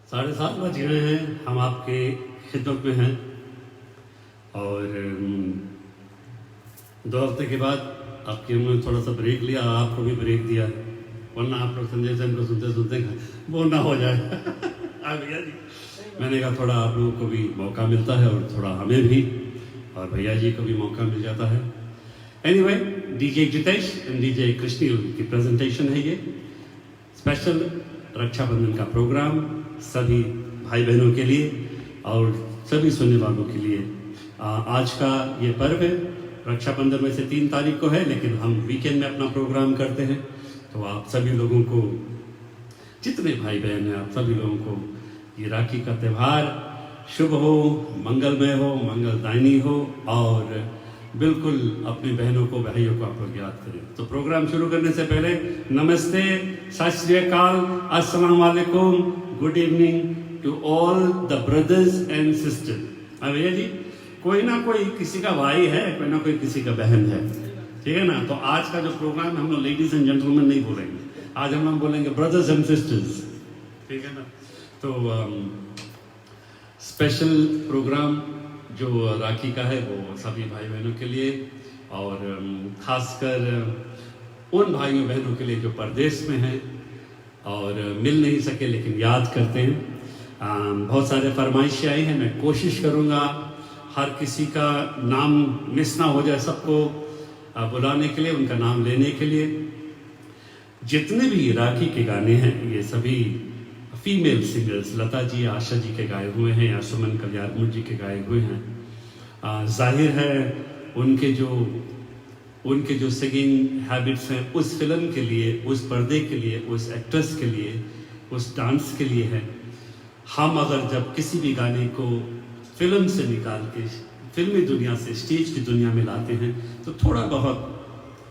7:30 बज गए हैं, हम आपके खिदमत में हैं और 2 हफ्ते के बाद आपकी हमने थोड़ा सा ब्रेक लिया, आपको भी ब्रेक दिया, वरना आप लोग संजय सर को सुनते सुनते वो ना हो जाए। आ भैया जी, मैंने कहा थोड़ा आप लोगों को भी मौका मिलता है और थोड़ा हमें भी, और भैया जी को भी मौका मिल जाता है। Anyway, DJ Jitesh and DJ Krishneel की प्रेजेंटेशन है ये स्पेशल रक्षाबंधन का प्रोग्राम सभी भाई बहनों के लिए और सभी सुनने वालों के लिए। आज का ये पर्व है, रक्षाबंधन में से 3 तारीख को है, लेकिन हम वीकेंड में अपना प्रोग्राम करते हैं। तो आप सभी लोगों को, जितने भाई बहन हैं, आप सभी लोगों को ये राखी का त्यौहार शुभ हो, मंगलमय हो, मंगलदायनी हो और बिल्कुल अपनी बहनों को, भाइयों को आप लोग याद करें। तो प्रोग्राम शुरू करने से पहले नमस्ते, सत श्री अकाल, अस्सलाम वालेकुम, good evening to all the brothers and sisters. भैया जी, कोई ना कोई किसी का भाई है, कोई ना कोई किसी का बहन है, ठीक है ना। तो आज का जो प्रोग्राम हम लोग लेडीज एंड जेंटलमैन नहीं बोलेंगे, आज हम लोग बोलेंगे ब्रदर्स एंड सिस्टर्स, ठीक है ना। तो स्पेशल प्रोग्राम जो राखी का है वो सभी भाई बहनों के लिए और खासकर उन भाइयों बहनों के लिए जो परदेश में हैं और मिल नहीं सके लेकिन याद करते हैं। बहुत सारे फरमाइशें आई हैं, मैं कोशिश करूँगा हर किसी का नाम मिस ना हो जाए, सबको बुलाने के लिए, उनका नाम लेने के लिए। जितने भी राखी के गाने हैं ये सभी फीमेल सिंगर्स, लता जी, आशा जी के गाए हुए हैं या सुमन कल्याण जी के गाए हुए हैं। जाहिर है उनके जो सिंगिंग हैबिट्स हैं उस फिल्म के लिए, उस पर्दे के लिए, उस एक्ट्रेस के लिए, उस डांस के लिए है। हम अगर जब किसी भी गाने को फिल्म से निकाल के फिल्मी दुनिया से स्टेज की दुनिया में लाते हैं तो थोड़ा बहुत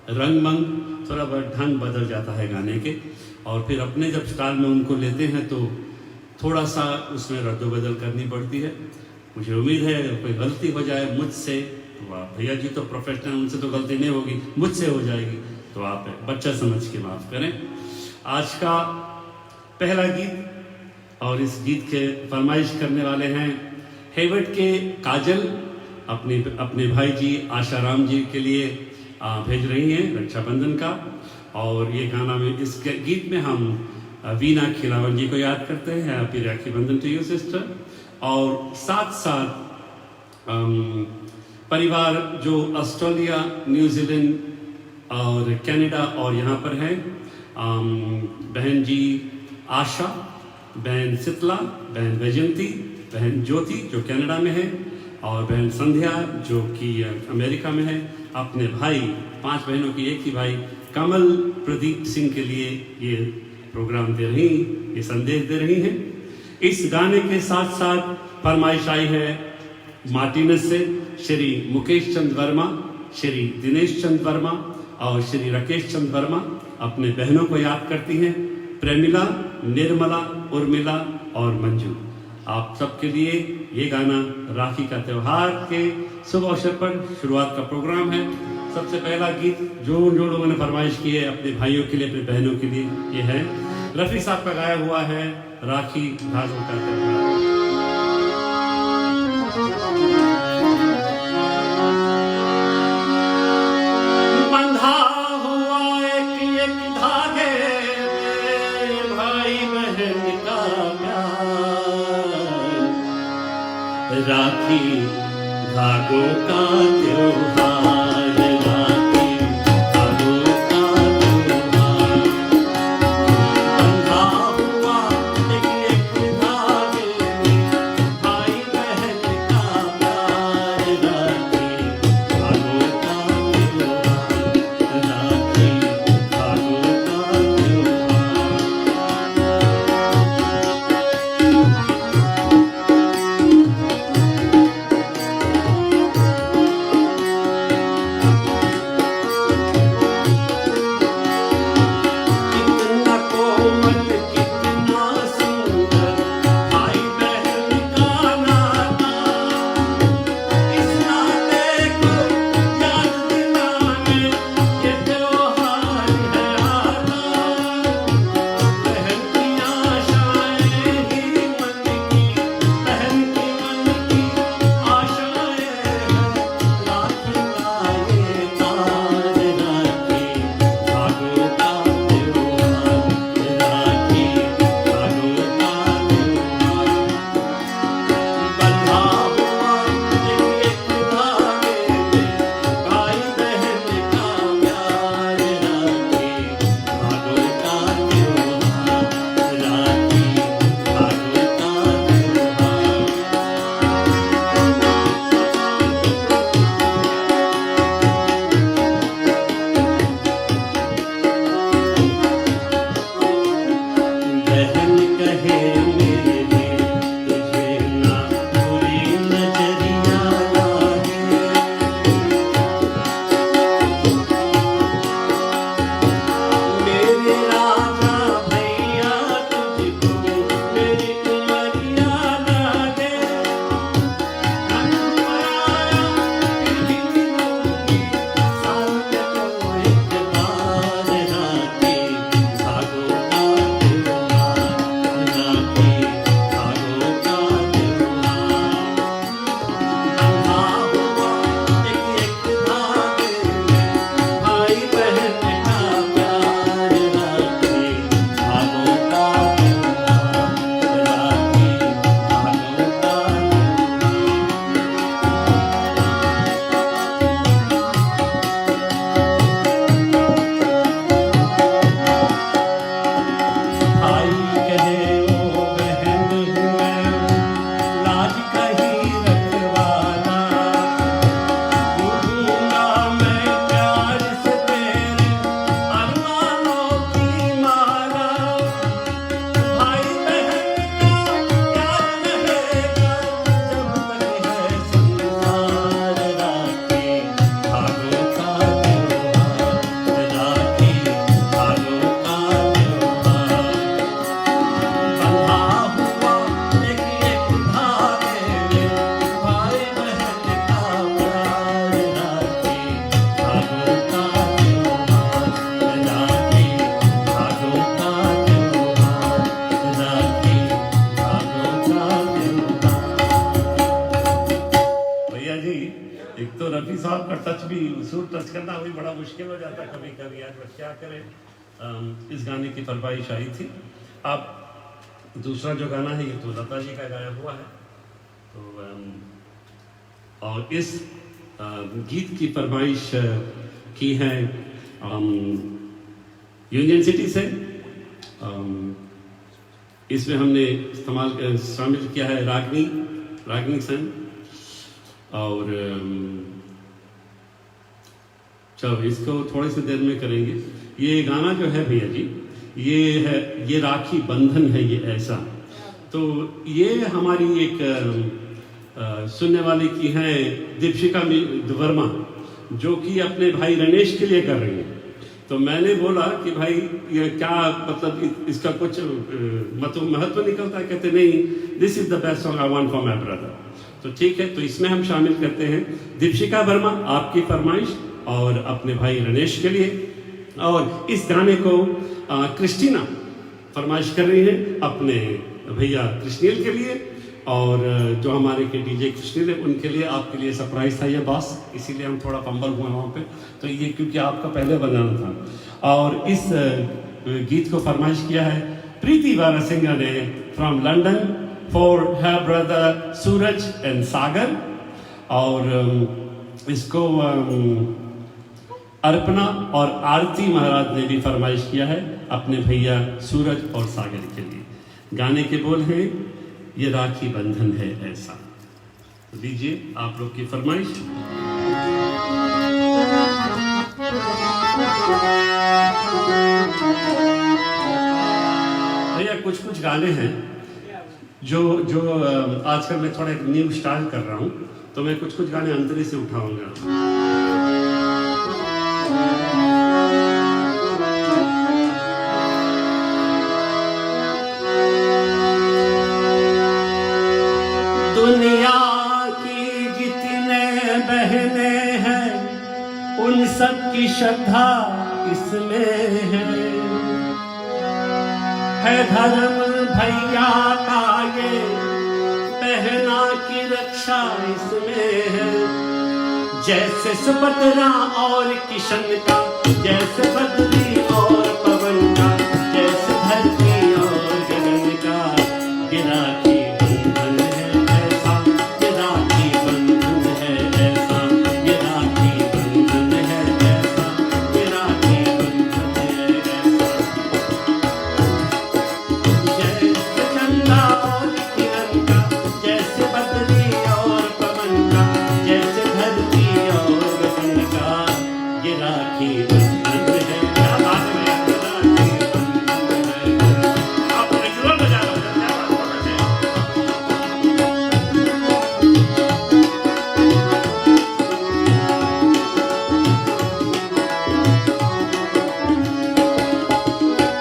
रंगमंग, थोड़ा बहुत ढंग बदल जाता है गाने के, और फिर अपने जब स्टाइल में उनको लेते हैं तो थोड़ा सा उसमें रद्दोबदल करनी पड़ती है। मुझे उम्मीद है कोई गलती हो जाए मुझसे तो आप, भैया जी तो प्रोफेशनल, उनसे तो गलती नहीं होगी, मुझसे हो जाएगी तो आप बच्चा समझ के माफ़ करें। आज का पहला गीत, और इस गीत के फरमाइश करने वाले हैं हेवर्ट के काजल, अपने भाई जी आशाराम जी के लिए भेज रही हैं रक्षाबंधन का। और ये गाना में, इस गीत में हम वीना खिलावन जी को याद करते हैं, हैप्पी राखी बंधन टू यू सिस्टर। और साथ साथ परिवार जो ऑस्ट्रेलिया, न्यूजीलैंड और कनाडा और यहाँ पर हैं, बहन जी आशा, बहन शीतला, बहन वैजंती, बहन ज्योति जो कनाडा में है और बहन संध्या जो कि अमेरिका में है। अपने भाई, 5 बहनों की एक ही भाई कमल प्रदीप सिंह के लिए ये प्रोग्राम दे रही, ये संदेश दे रही हैं। इस गाने के साथ साथ फरमाइश आई है मार्टिनस से श्री मुकेश चंद वर्मा, श्री दिनेश चंद वर्मा और श्री राकेश चंद वर्मा अपने बहनों को याद करती हैं, प्रेमिला, निर्मला, उर्मिला और मंजू। आप सबके लिए ये गाना राखी का त्योहार के शुभ अवसर पर शुरुआत का प्रोग्राम है। सबसे पहला गीत जो लोगों ने फरमाइश की है अपने भाइयों के लिए, अपने बहनों के लिए, ये है रफ़ी साहब का गाया हुआ है राखी धागों का त्योहार। बंधा हुआ एक एक धागे में भाई बहन का प्यार, राखी धागों का त्योहार। टच करना भी बड़ा मुश्किल हो जाता कभी कभी यार, बट क्या करें। इस गाने की फरमाइश आई थी। अब दूसरा जो गाना है ये तो लता जी का गाया हुआ है, तो और इस गीत की फरमाइश की है यूनियन सिटी से। इसमें हमने शामिल किया है रागनी सन। और चलो इसको थोड़ी सी देर में करेंगे। ये गाना जो है भैया जी, ये राखी बंधन है ये ऐसा। तो ये हमारी एक सुनने वाले की है दीपशिका वर्मा, जो कि अपने भाई रणेश के लिए कर रही है। तो मैंने बोला कि भाई ये क्या मतलब इसका कुछ महत्व निकलता है? कहते नहीं, this is the best song I want for my brother. तो ठीक है, तो इसमें हम शामिल करते हैं दीपशिका वर्मा आपकी फरमाइश और अपने भाई रणेश के लिए। और इस गाने को क्रिस्टीना फरमाइश कर रही है अपने भैया कृष्णील के लिए, और जो हमारे के डीजे कृष्णील है उनके लिए। आपके लिए सरप्राइज था ये बॉस, इसीलिए हम थोड़ा फंबल हुए वहाँ पे। तो ये क्योंकि आपका पहले बजाना था। और इस गीत को फरमाइश किया है प्रीति वारासिंगा ने from London for her brother Suraj and Sagar. और इसको अर्पणा और आरती महाराज ने भी फरमाइश किया है अपने भैया सूरज और सागर के लिए। गाने के बोल हैं ये राखी बंधन है ऐसा। तो दीजिए आप लोग की फरमाइश। भैया कुछ गाने हैं जो आजकल मैं थोड़ा एक न्यू स्टाइल कर रहा हूं, तो मैं कुछ गाने अंतरी से उठाऊंगा। दुनिया की जितने बहने हैं उन सब की श्रद्धा इसमें है धर्म भैया का ये बहना की रक्षा इसमें है। जैसे सुभद्रा और किशन का, जैसे बद्री और पवन का, जैसे धरती और गगन का, ये राखी बंधन है ऐसा, ये राखी बंधन है ऐसा, ये राखी बंधन है ऐसा, ये राखी बंधन है ऐसा। जैसे चंदा और किरण का, जैसे बद्री और पवन का, जैसे धरती और गगन का, ये राखी बंधन है। क्या बात है, राखी बंधन है। आप रेगुलर बजा रहे हो, क्या बात है।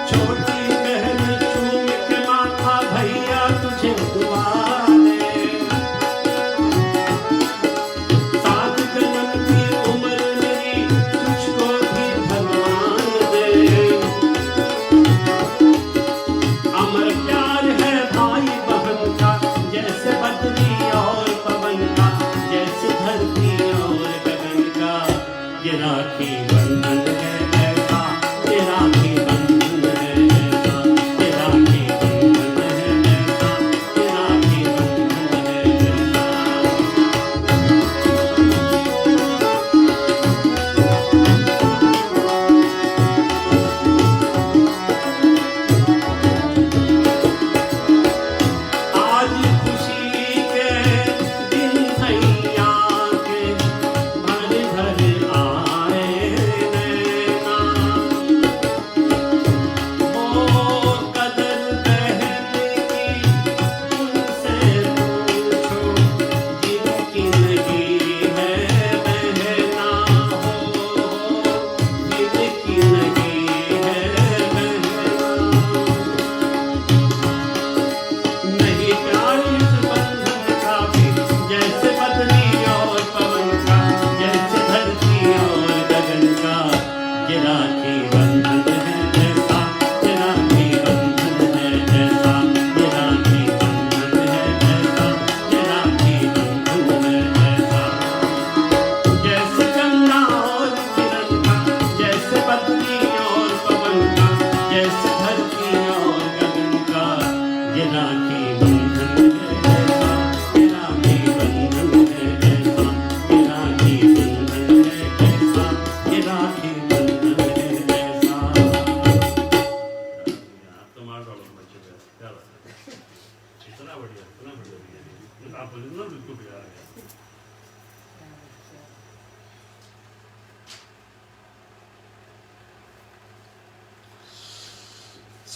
छोटी बहन चूम के माथा भैया तुझे दुआ दे, सात जन्म की उम्र मेरी तुझको भी भगवान दे। अमर प्यार है भाई बहन का, जैसे बद्री और पवन का, जैसे धरती और गगन का, ये राखी बंधन है ऐसा, ये राखी बंधन है ऐसा, ये राखी बंधन है ऐसा, ये राखी बंधन है ऐसा। आज खुशी के दिन भैया के भर भर आए ने,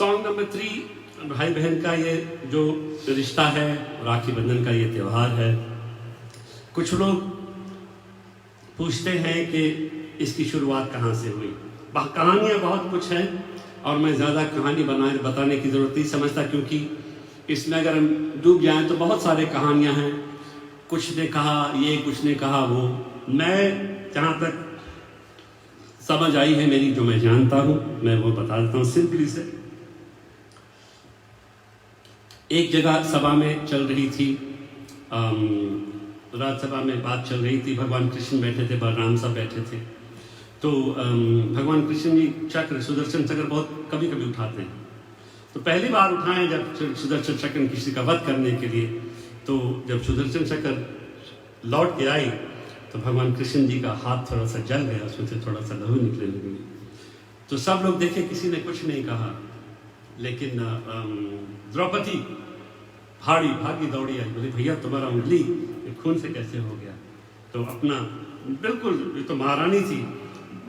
सॉन्ग नंबर 3, भाई बहन का ये जो रिश्ता है, राखी बंधन का ये त्यौहार है। कुछ लोग पूछते हैं कि इसकी शुरुआत कहाँ से हुई। कहानियाँ बहुत कुछ हैं और मैं ज़्यादा कहानी बताने की ज़रूरत नहीं समझता, क्योंकि इसमें अगर हम डूब जाएं तो बहुत सारे कहानियाँ हैं। कुछ ने कहा ये, कुछ ने कहा वो। मैं जहाँ तक समझ आई है मेरी, जो मैं जानता हूँ, मैं वो बता देता हूँ सिंपली से। एक जगह सभा में चल रही थी, राज्यसभा में बात चल रही थी। भगवान कृष्ण बैठे थे, बलराम साहब बैठे थे। तो भगवान कृष्ण जी चक्र, सुदर्शन चक्र बहुत कभी कभी उठाते हैं। तो पहली बार उठाएं जब सुदर्शन चक्र किसी का वध करने के लिए। तो जब सुदर्शन चक्र लौट के आई तो भगवान कृष्ण जी का हाथ थोड़ा सा जल गया, उसमें से थोड़ा सा लहू निकलने लगी। तो सब लोग देखे, किसी ने कुछ नहीं कहा, लेकिन द्रौपदी भागी दौड़ी आई, बोली भैया तुम्हारा उंगली खून से कैसे हो गया? तो अपना बिल्कुल, ये तो महारानी थी,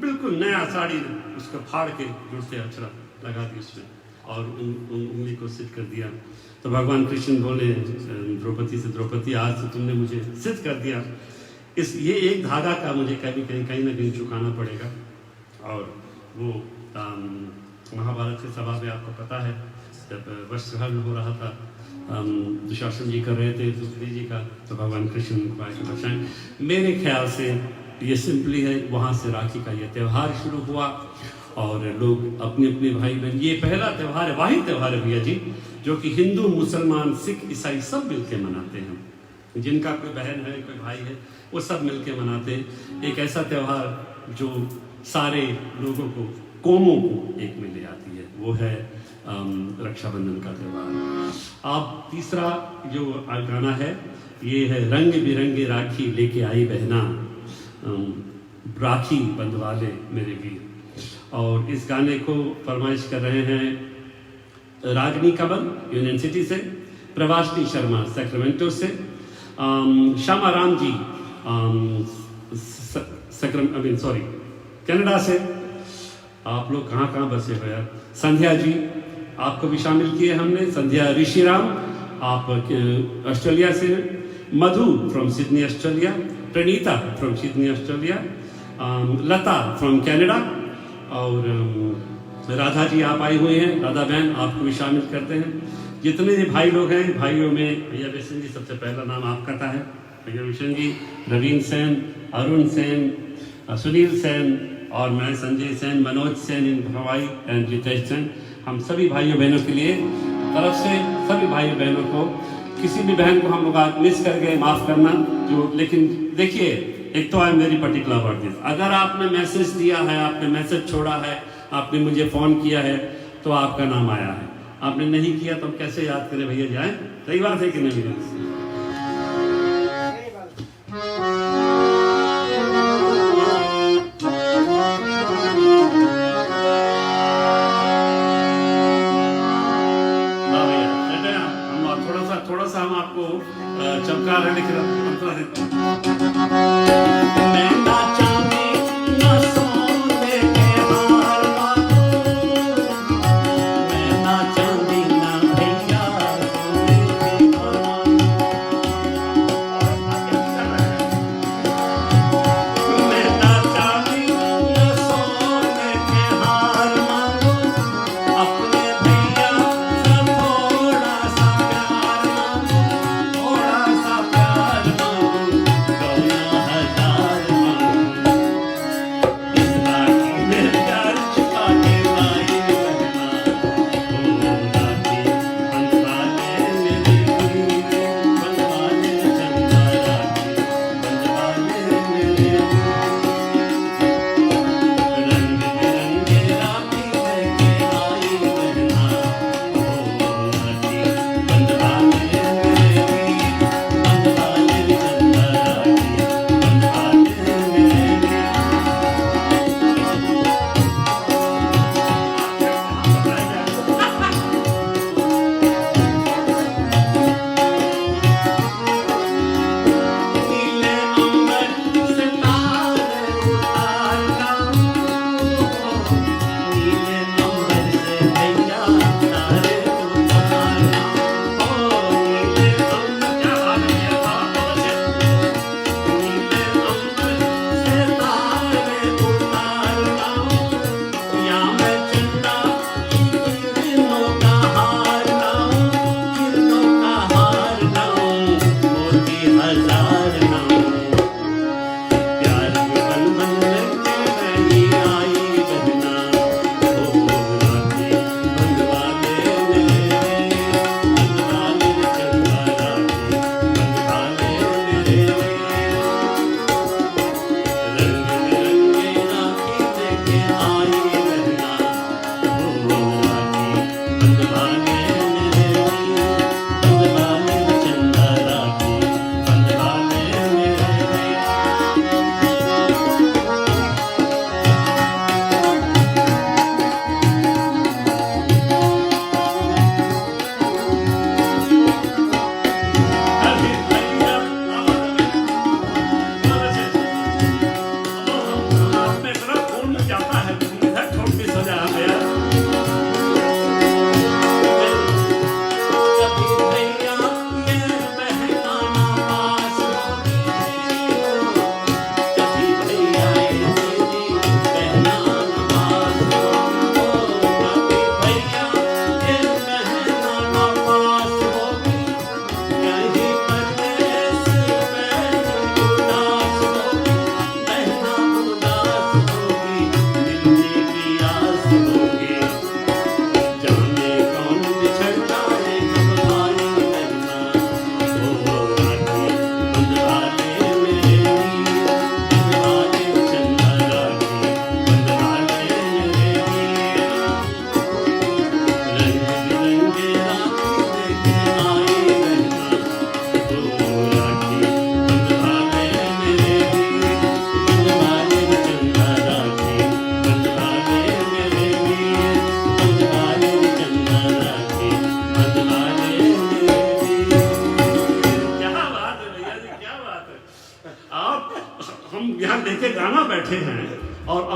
बिल्कुल नया साड़ी उसको फाड़ के जोर से अक्षरा लगा दी उसमें और उंगली को सिद्ध कर दिया। तो भगवान कृष्ण बोले द्रौपदी से, द्रौपदी आज तो तुमने मुझे सिद्ध कर दिया, ये एक धागा का मुझे कहीं ना कहीं चुकाना पड़ेगा। और वो महाभारत की सभा में आपको पता है, जब वस्त्रहरण हो रहा था, दुशासन जी कर रहे थे द्रौपदी जी का, तो भगवान कृष्ण को आके बचाएं। मेरे ख्याल से ये सिंपली है, वहाँ से राखी का ये त्यौहार शुरू हुआ और लोग अपने अपने भाई बहन, ये पहला त्यौहार है, वाहिद त्यौहार है भैया जी, जो कि हिंदू, मुसलमान, सिख, ईसाई सब मिलके मनाते हैं। जिनका कोई बहन है, कोई भाई है, वो सब मिलके मनाते हैं। एक ऐसा त्यौहार जो सारे लोगों को, कौमों को एक में ले आती है, वो है रक्षाबंधन का त्यौहार। अब तीसरा जो गाना है, ये है रंग बिरंगे राखी लेके आई बहना, राखी बंधवा ले मेरे वीर। और इस गाने को फरमाइश कर रहे हैं रागनी कमल यूनिवर्सिटी से, प्रवासिनी शर्मा सैक्रामेंटो से, श्यामा राम जी कनाडा से। आप लोग कहाँ कहाँ बसे हो यार। संध्या जी, आपको भी शामिल किए हमने। संध्या ऋषिराम, आप ऑस्ट्रेलिया से। Madhu from Sydney Australia. Praneeta from Sydney Australia. Lata from Canada. और राधा जी आप आई हुई हैं, राधा बहन, आपको भी शामिल करते हैं। जितने भी भाई लोग हैं, भाइयों में भैया बेसन जी सबसे पहला नाम आपका था है, भैया बेसन जी, रवीन सेन, अरुण सेन, सुनील सेन और मैं संजय सेन, मनोज सेन इन भवाई एंड जितेश सेन। हम सभी भाइयों बहनों के लिए तरफ से सभी भाइयों बहनों को, किसी भी बहन को हम लोग आज मिस कर गए, माफ़ करना। जो लेकिन देखिए, एक तो I am very particular about this. अगर आपने मैसेज दिया है, आपने मैसेज छोड़ा है, आपने मुझे फ़ोन किया है, तो आपका नाम आया है। आपने नहीं किया तो हम कैसे याद करें भैया जाए? सही बात है कि नहीं? थोड़ा सा हम आपको चमका रहे, लेकिन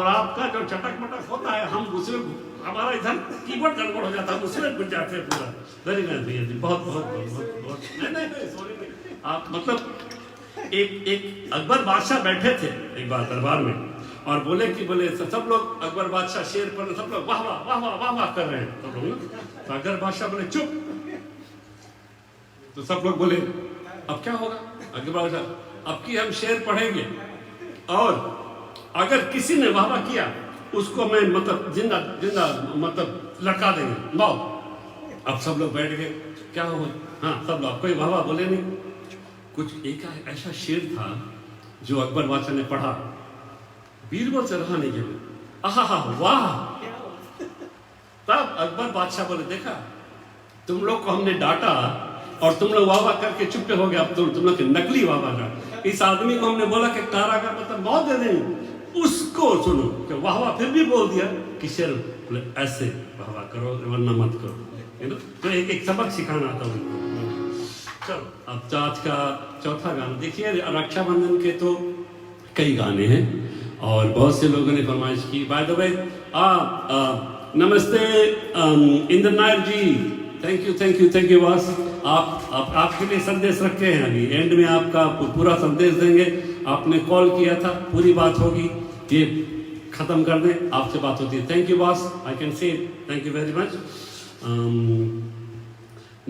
और आपका जो चटक मटक होता है, हम उसमें हमारा इधर कीबोर्ड गड़बड़ हो जाता है, उसमें घुस जाते हैं पूरा। वेरी नाइस भैया जी, बहुत बहुत बहुत बहुत नहीं सॉरी नहीं। आप मतलब एक अकबर बादशाह बैठे थे एक बार दरबार में और बोले सब लोग अकबर बादशाह शेर पर सब लोग वाह वाह वाह वाह वाह वाह कर रहे हैं सब लोग। तो अकबर बादशाह बोले चुप। तो सब लोग बोले अब क्या होगा? अकबर बादशाह अब की हम शेर पढ़ेंगे और अगर किसी ने वाह वाह किया उसको मैं मतलब जिंदा जिंदा मतलब लटका देंगे मौत। अब सब लोग बैठ गए, क्या हुआ? हाँ सब लोग, कोई वाह वाह बोले नहीं। कुछ एक ऐसा शेर था जो अकबर बादशाह ने पढ़ा, बीरबल से रहा नहीं गया, आहा वाह। तब अकबर बादशाह बोले देखा तुम लोग को हमने डांटा और तुम लोग वाह वाह करके चुप हो गए, अब तुम लोग नकली वाह वाह। इस आदमी को हमने बोला कि कारागार मतलब मौत दे देंगे, उसको सुनो कि वाह वाह फिर भी बोल दिया कि शेर बोले ऐसे वाह वाह करो वरना मत करो। तो एक सबक सिखाना था उनको। चलो अब आज का चौथा गाना देखिए। रक्षाबंधन के तो कई गाने हैं और बहुत से लोगों ने फरमाइश की। बाय द वे नमस्ते इंद्र नायर जी, थैंक यू बॉस। आप आपके लिए संदेश रखे हैं, अभी एंड में आपका पूरा संदेश देंगे। आपने कॉल किया था, पूरी बात होगी, ये खत्म कर दें, आपसे बात होती है। Thank you boss, I can say thank you very much.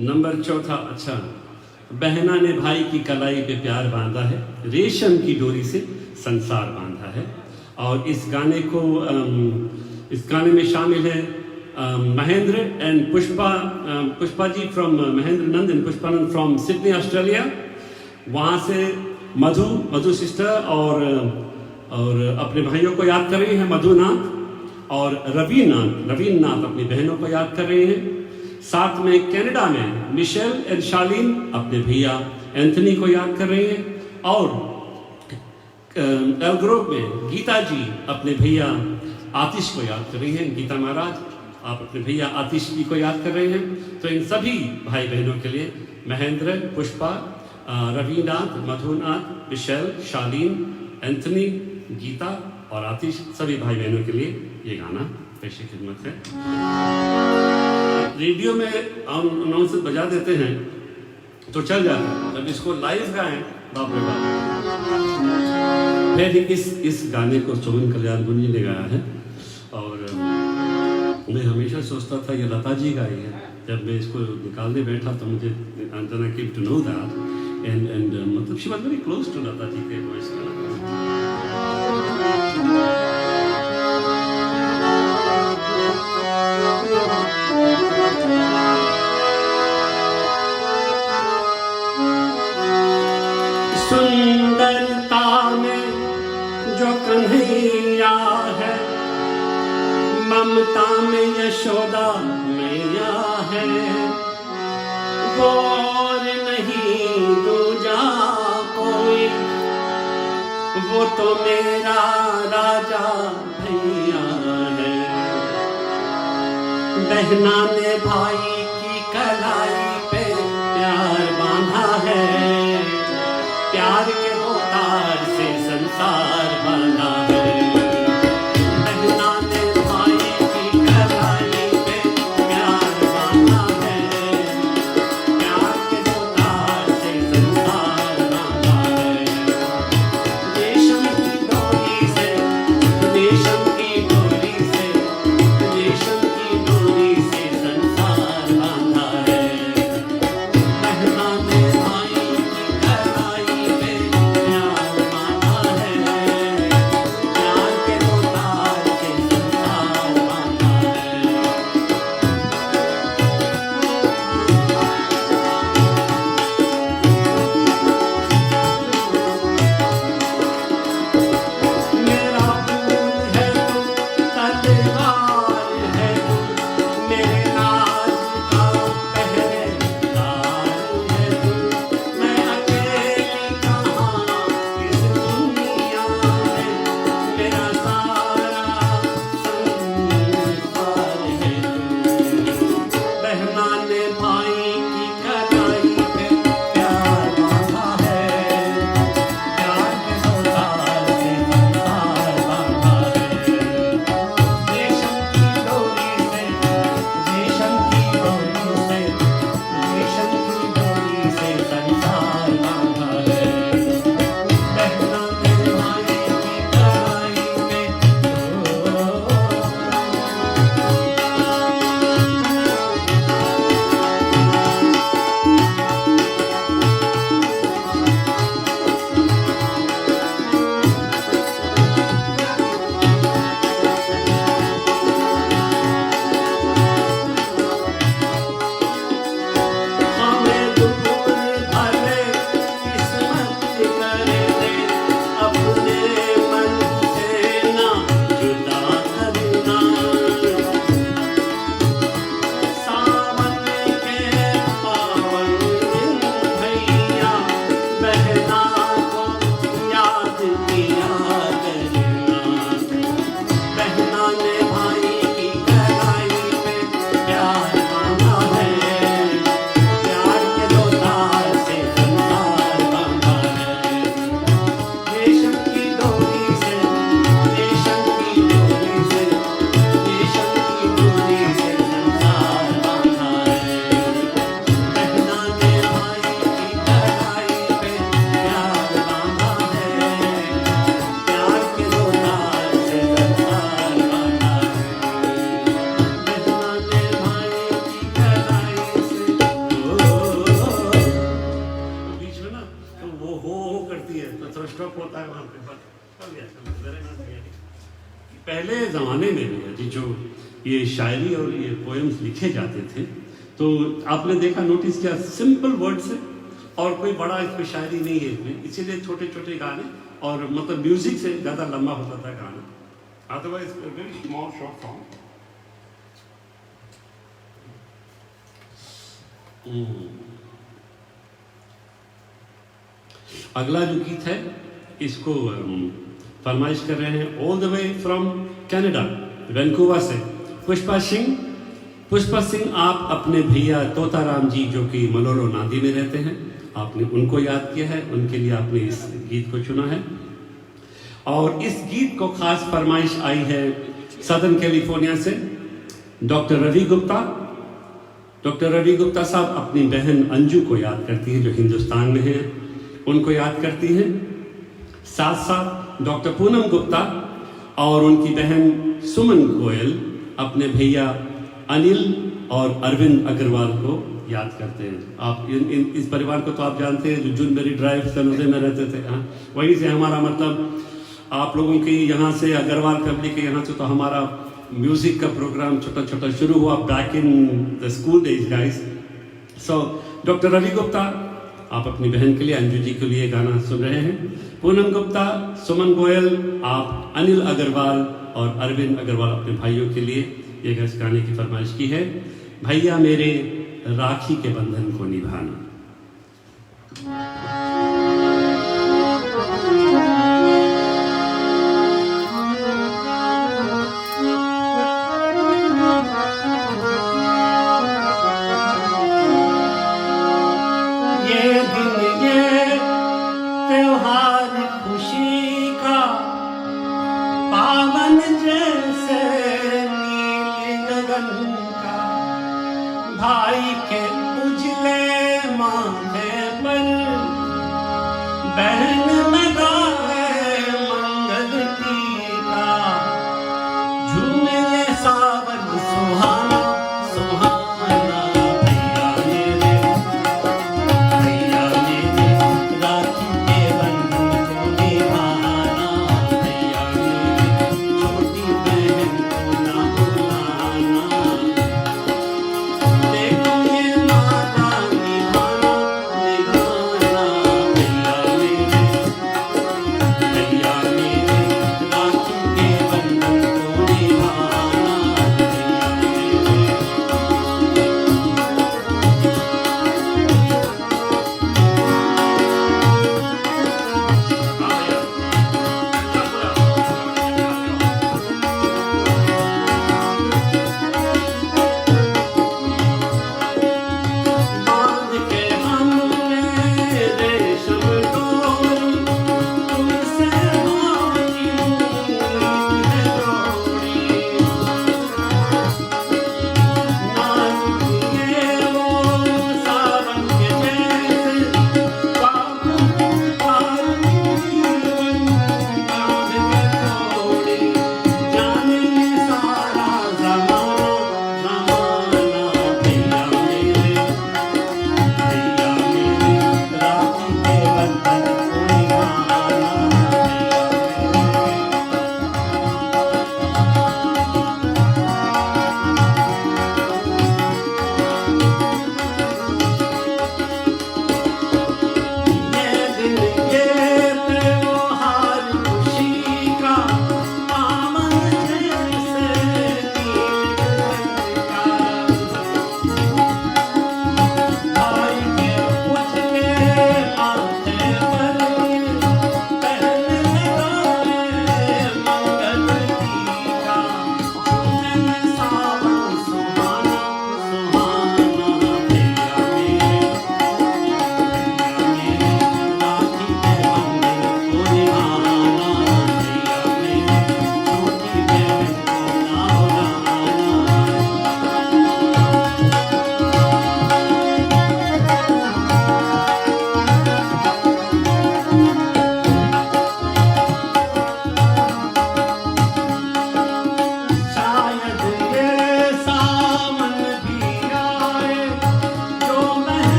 Number चौथा, अच्छा, बहना ने भाई की कलाई पे प्यार बांधा है, रेशम की डोरी से संसार बांधा है। और इस गाने को इस गाने में शामिल है Mahendra and Pushpa ji from Mahendra Nandan Pushpanand from Sydney Australia. वहाँ से मधु सिस्टर और अपने भाइयों को याद कर रही हैं, मधुनाथ और रवीन नाथ अपनी बहनों को याद कर रही हैं। साथ में कनाडा में मिशेल एंड शालीन अपने भैया एंथनी को याद कर रही हैं। और एल्ग्रोव में गीता जी अपने भैया आतिश को याद कर रही हैं। गीता महाराज आप अपने भैया आतिश जी को याद कर रहे हैं। तो इन सभी भाई बहनों के लिए महेंद्र, पुष्पा, रवीनाथ, मधुनाथ, मिशेल, शालीन, एंथनी, गीता और आतिश, सभी भाई बहनों के लिए ये गाना पेश खिदमत है। रेडियो में अनाउंसर बजा देते हैं तो चल जाता है, जब इसको लाइव गाएं बाप रे बाप। फिर इस गाने को सोहन कल्याण गुंजी ने गाया है और मैं हमेशा सोचता था ये लता जी गाई है। जब मैं इसको निकालने बैठा तो मुझे Anjana came to know that and मतलब she was very close to Lata ji के वॉइस का। सुंदरता में जो कन्हैया है, ममता में यशोदा मैया है, वो और नहीं दूजा कोई, वो तो मेरा राजा भैया है। बहना ने भाई की कलाई पे प्यार बांधा है, प्यार के होतार से संसार बांधा है। बहना ने भाई की कलाई पे प्यार बांधा है, प्यार के होतार से संसार बांधा है। रेशम की डोरी से, रेशम की डोरी से, रेशम की डोरी से संसार बांधा है। पहले ज़माने में भैया जी जो ये शायरी और ये पोएम्स लिखे जाते थे, तो आपने देखा, नोटिस किया, सिंपल वर्ड्स है और कोई बड़ा इसमें शायरी नहीं है इसमें, इसीलिए छोटे छोटे गाने, और मतलब म्यूजिक से ज़्यादा लंबा होता था गाना, otherwise very small short song. अगला जो गीत है इसको फरमाइश कर रहे हैं all the way from Canada, Vancouver से पुष्पा सिंह। पुष्पा सिंह, आप अपने भैया तोताराम जी जो कि मलोलो नादी में रहते हैं, आपने उनको याद किया है, उनके लिए आपने इस गीत को चुना है। और इस गीत को खास फरमाइश आई है सदर्न कैलिफोर्निया से डॉक्टर रवि गुप्ता। डॉक्टर रवि गुप्ता साहब अपनी बहन अंजू को याद करती हैं जो हिंदुस्तान में है, उनको याद करती हैं। साथ साथ डॉक्टर पूनम गुप्ता और उनकी बहन सुमन गोयल अपने भैया अनिल और अरविंद अग्रवाल को याद करते हैं। आप इस परिवार को तो आप जानते हैं, जो जूनबेरी ड्राइव सनोजे में रहते थे। हाँ, वहीं से हमारा मतलब आप लोगों की यहाँ से अग्रवाल फैमिली के यहाँ से तो हमारा म्यूजिक का प्रोग्राम छोटा छोटा शुरू हुआ back in the school days guys. So doctor Ravi Gupta, आप अपनी बहन के लिए, अंजू जी के लिए गाना सुन रहे हैं। पूनम गुप्ता, सुमन गोयल, आप अनिल अग्रवाल और अरविंद अग्रवाल अपने भाइयों के लिए ये गाने की फरमाइश की है। भैया मेरे राखी के बंधन को निभाना। भाई के उजले माथे पर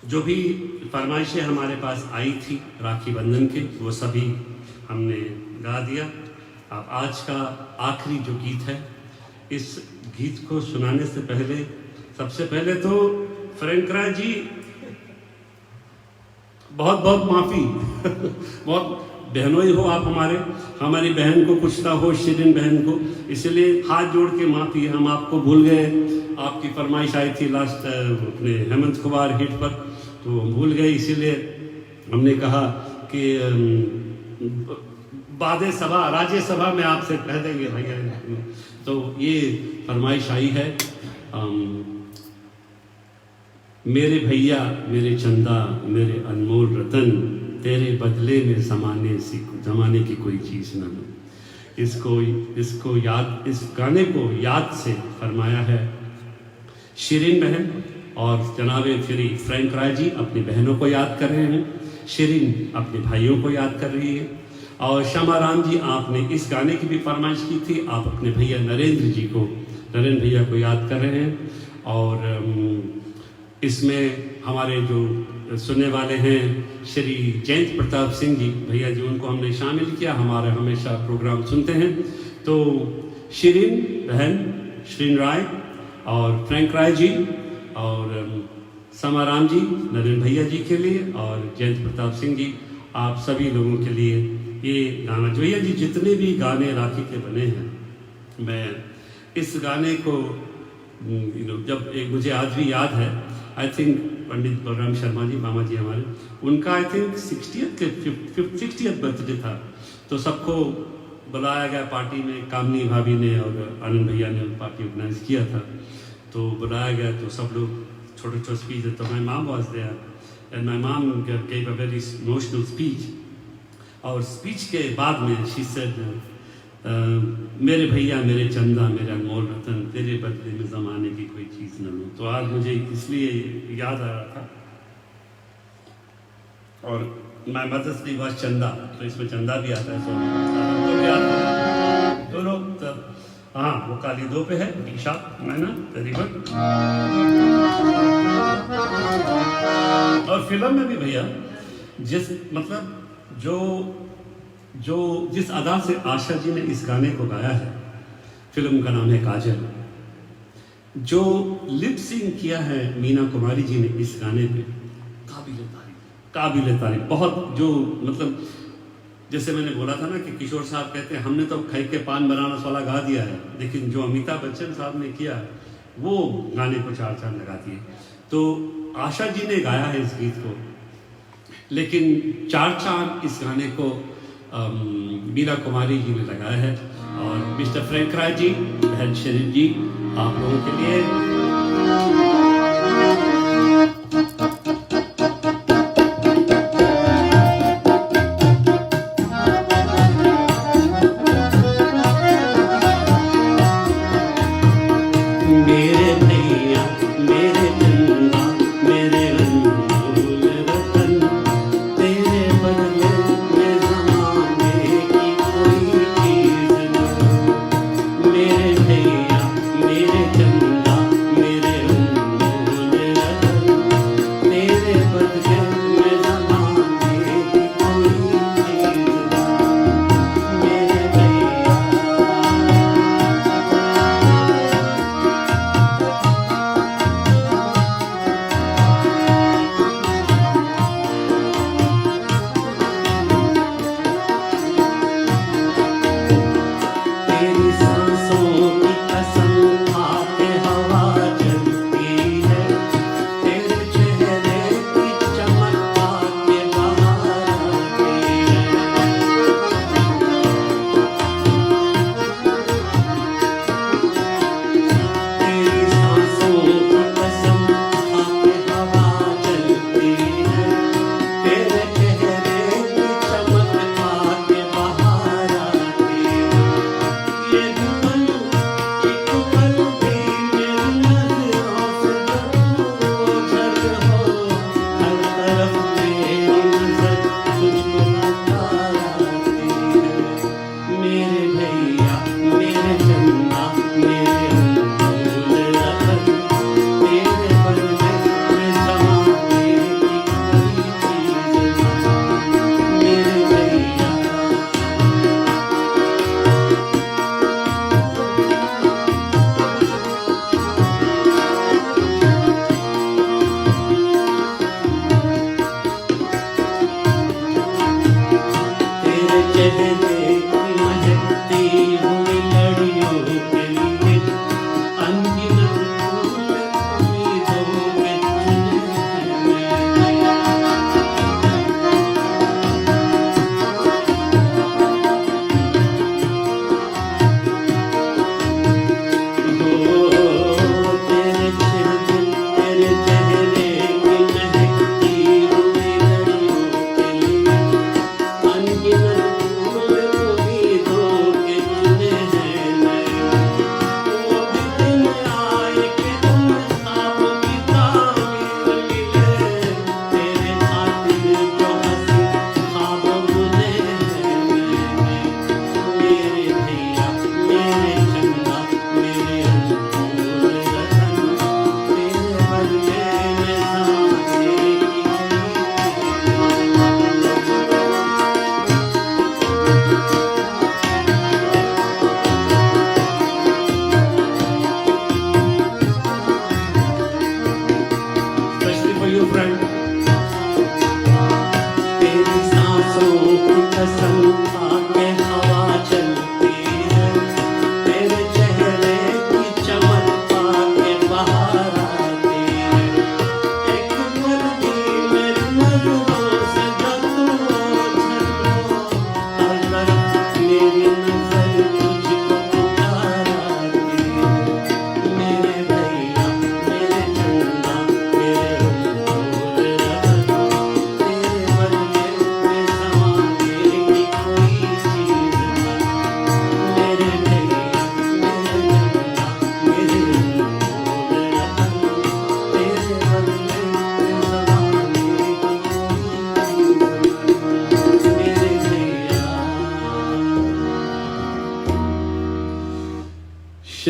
जो भी फरमाइशें हमारे पास आई थी राखी बंधन के, वो सभी हमने गा दिया। अब आज का आखिरी जो गीत है, इस गीत को सुनाने से पहले सबसे पहले तो फ्रैंक राय जी बहुत बहुत माफ़ी बहुत बहनोई हो आप हमारी बहन को कुछ ना हो, शिरीन बहन को, इसलिए हाथ जोड़ के माफ़ी। हम आपको भूल गए, आपकी फरमाइश आई थी लास्ट अपने हेमंत कुमार हिट पर, तो भूल गए, इसीलिए हमने कहा कि बाद सभा राज्यसभा में आपसे कह देंगे भैया। तो ये फरमाइश आई है, मेरे भैया मेरे चंदा मेरे अनमोल रतन, तेरे बदले में जमाने की कोई चीज़ न लो। इसको याद, इस गाने को याद से फरमाया है शिरीन बहन और जनाबे फिर फ्रैंक राय जी अपनी बहनों को याद कर रहे हैं, शिरीन अपने भाइयों को याद कर रही है, और श्यामा राम जी आपने इस गाने की भी फरमाइश की थी, आप अपने भैया नरेंद्र भैया को याद कर रहे हैं। और इसमें हमारे जो सुनने वाले हैं श्री जयंत प्रताप सिंह जी भैया जी, उनको हमने शामिल किया, हमारा हमेशा प्रोग्राम सुनते हैं। तो शिरीन बहन, शिरीन राय और फ्रैंक राय जी और समाराम जी नरेंद्र भैया जी के लिए, और जयंत प्रताप सिंह जी आप सभी लोगों के लिए ये गाना, जो भैया जी जितने भी गाने राखी के बने हैं, मैं इस गाने को जब एक मुझे आज भी याद है, आई थिंक पंडित बलराम शर्मा जी मामा जी हमारे, उनका आई थिंक 60th बर्थडे था, तो सबको बुलाया गया पार्टी में, कामनी भाभी ने और आनंद भैया ने पार्टी ऑर्गेनाइज किया था, तो बुलाया गया, तो सब लोग छोटे छोटे स्पीच, तो माई माम वॉज देयर एंड माई माम gave a very emotional speech, और स्पीच के बाद में शी सेड, मेरे भैया मेरे चंदा मेरे अनमोल रतन, तेरे बदले में ज़माने की कोई चीज़ न लूँ। तो आज मुझे इसलिए याद आ रहा था, और माय मदर्स डे वाज चंदा, तो इसमें चंदा भी आता है, तो याद दोनों। हाँ, वो काली दो पे है, ईशा मैना, वेरी गुड। और फिल्म में भी भैया जिस मतलब जिस अदा से आशा जी ने इस गाने को गाया है, फिल्म का नाम है काजल, जो लिप सिंग किया है मीना कुमारी जी ने इस गाने पे, काबिल तारीफ बहुत, जो मतलब जैसे मैंने बोला था ना कि किशोर साहब कहते हैं हमने तो खाई के पान बनारस वाला गा दिया है, लेकिन जो अमिताभ बच्चन साहब ने किया वो गाने को चार चांद लगा दिए। तो आशा जी ने गाया है इस गीत को, लेकिन चार चांद इस गाने को मीरा कुमारी जी ने लगाया है, और मिस्टर फ्रैंक राय जी, बहन शरीफ जी, आप लोगों के लिए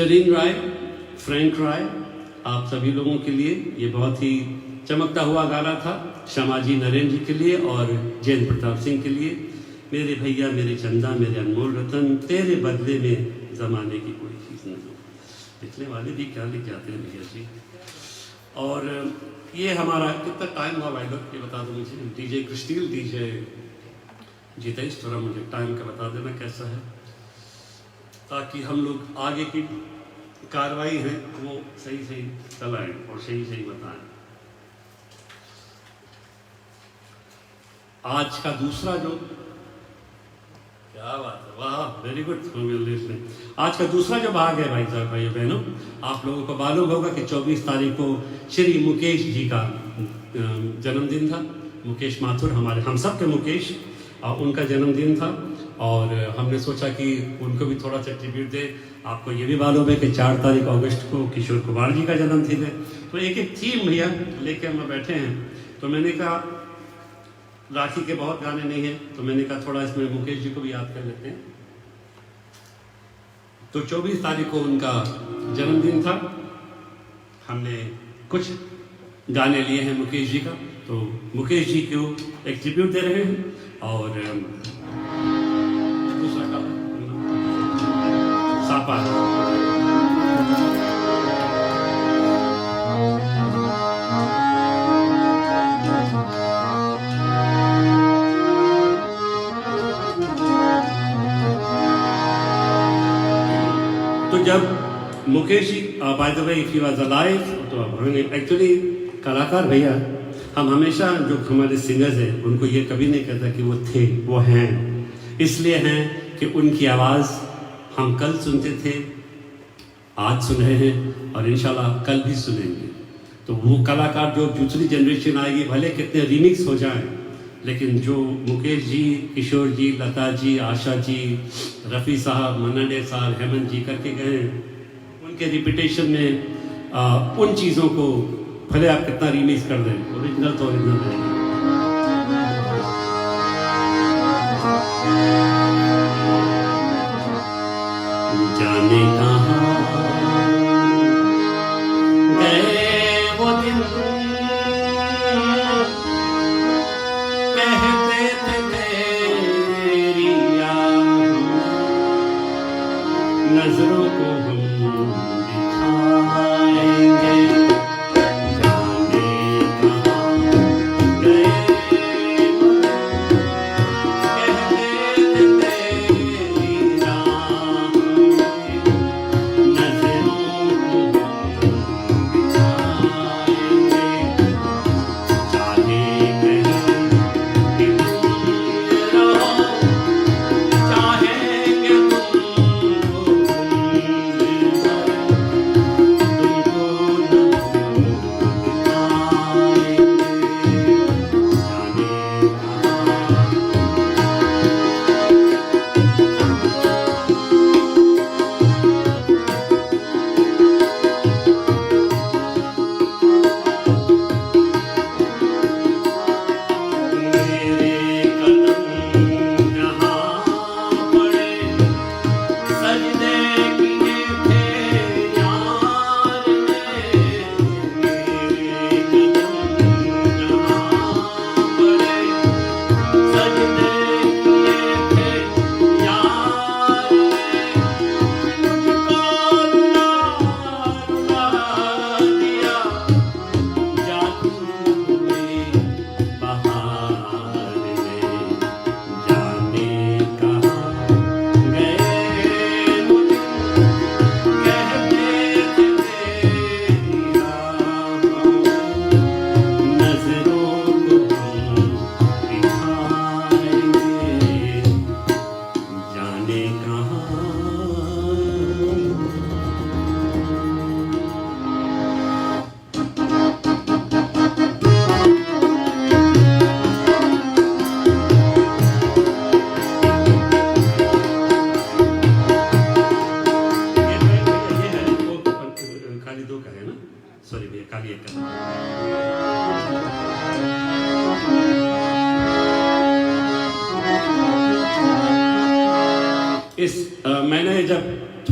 शरीन राय, फ्रैंक राय, आप सभी लोगों के लिए ये बहुत ही चमकता हुआ गाना था। श्यामाजी नरेंद्र जी के लिए और जयंत प्रताप सिंह के लिए। मेरे भैया मेरे चंदा मेरे अनमोल रतन, तेरे बदले में ज़माने की कोई चीज़ नहीं। लिखने वाले भी क्या लिख जाते हैं भैया जी। और ये हमारा कितना टाइम हुआ भाई लोग, ये बता दो मुझे। डीजे क्रिस्टील, डीजे जितेश, थोड़ा मुझे टाइम का बता देना कैसा है, ताकि हम लोग आगे की कार्रवाई है वो सही सही चलाएं और सही सही बताएं। आज का दूसरा जो, क्या बात है, वाह, वेरी गुड। आज का दूसरा जो भाग है भाई साहब, भाई बहनों, आप लोगों को मालूम होगा कि 24 तारीख को श्री मुकेश जी का जन्मदिन था। मुकेश माथुर, हमारे हम सब के मुकेश, उनका जन्मदिन था और हमने सोचा कि उनको भी थोड़ा सा ट्रिब्यूट दे। आपको ये भी मालूम है कि 4 तारीख अगस्त को किशोर कुमार जी का जन्मदिन है। तो एक एक थीम भैया लेके हम बैठे हैं। तो मैंने कहा राखी के बहुत गाने नहीं हैं, तो मैंने कहा थोड़ा इसमें मुकेश जी को भी याद कर लेते हैं। तो 24 तारीख को उनका जन्मदिन था। हमने कुछ गाने लिए हैं मुकेश जी का, तो मुकेश जी को एक ट्रिब्यूट दे रहे हैं। और दूसरा गाना सापा। तो जब Mukesh ji, by the way, if he was alive, तो एक्चुअली कलाकार भैया, हम हमेशा जो हमारे सिंगर्स हैं उनको ये कभी नहीं कहता कि वो थे, वो हैं। इसलिए हैं कि उनकी आवाज़ हम कल सुनते थे, आज सुन रहे हैं और इंशाल्लाह कल भी सुनेंगे। तो वो कलाकार जो दूसरी जनरेशन आएगी, भले कितने रिमिक्स हो जाएं, लेकिन जो मुकेश जी, किशोर जी, लता जी, आशा जी, रफ़ी साहब, मन्ना डे साहब, हेमंत जी करके गए, उनके रिपीटेशन में उन चीज़ों को भले आप कितना रीमिक्स कर दें, ओरिजिनल तो ओरिजिनल रहेगी। जाने कहाँ गए वो दिन, कहते थे तेरी याद, नजरों को हम दिखाएंगे।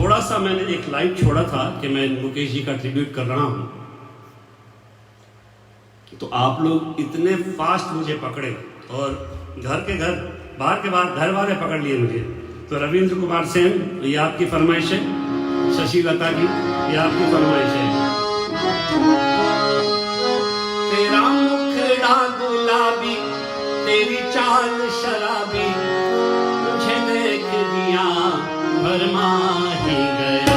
थोड़ा सा मैंने एक लाइव छोड़ा था कि मैं मुकेश जी का ट्रिब्यूट कर रहा हूं, तो आप लोग इतने फास्ट मुझे पकड़े और घर के घर, बाहर के बाहर, घर वाले पकड़ लिए मुझे। तो रविंद्र कुमार सेन, ये आपकी फरमाइश है। शशि लता जी, ये आपकी फरमाइश है। तेरा मुखड़ा गुलाबी, तेरी चाल शराबी, मुझे देख दिया भरमा ही गया।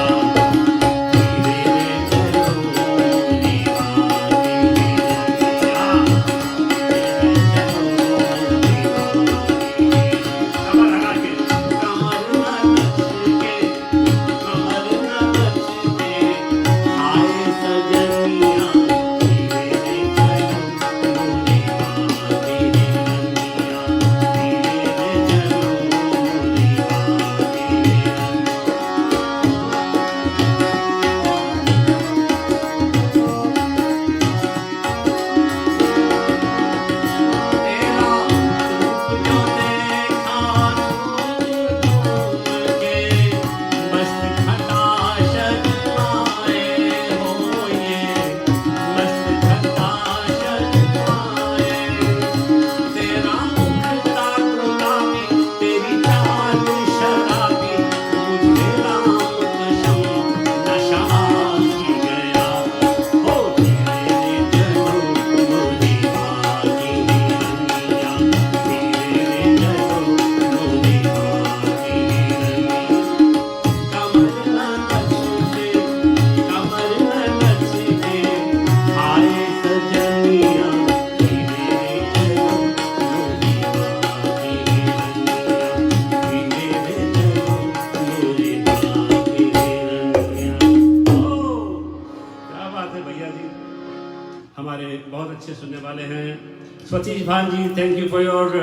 Satish Bhan ji, thank you for your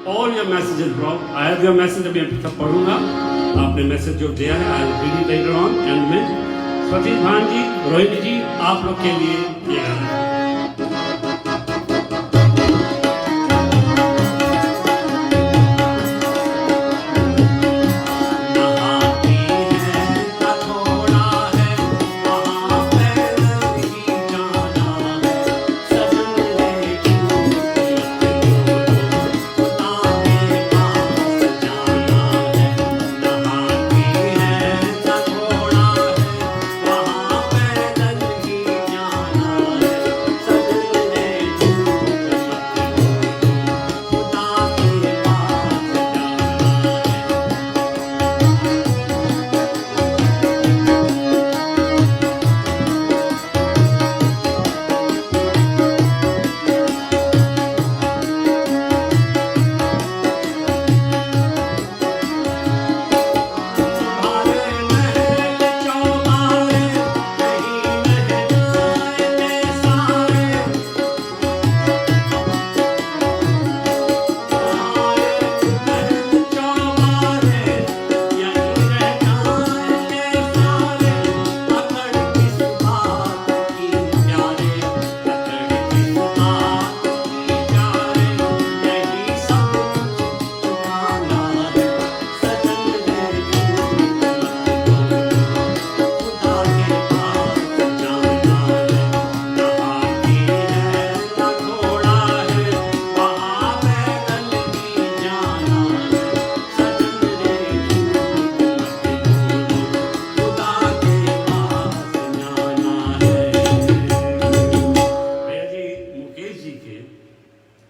all your messages bro. I have your message, अभी तक पढ़ूंगा आपने मैसेज जो दिया है। I will read later on and में। सतीश भान जी, रोहिणी जी, आप लोग के लिए ये गाना है।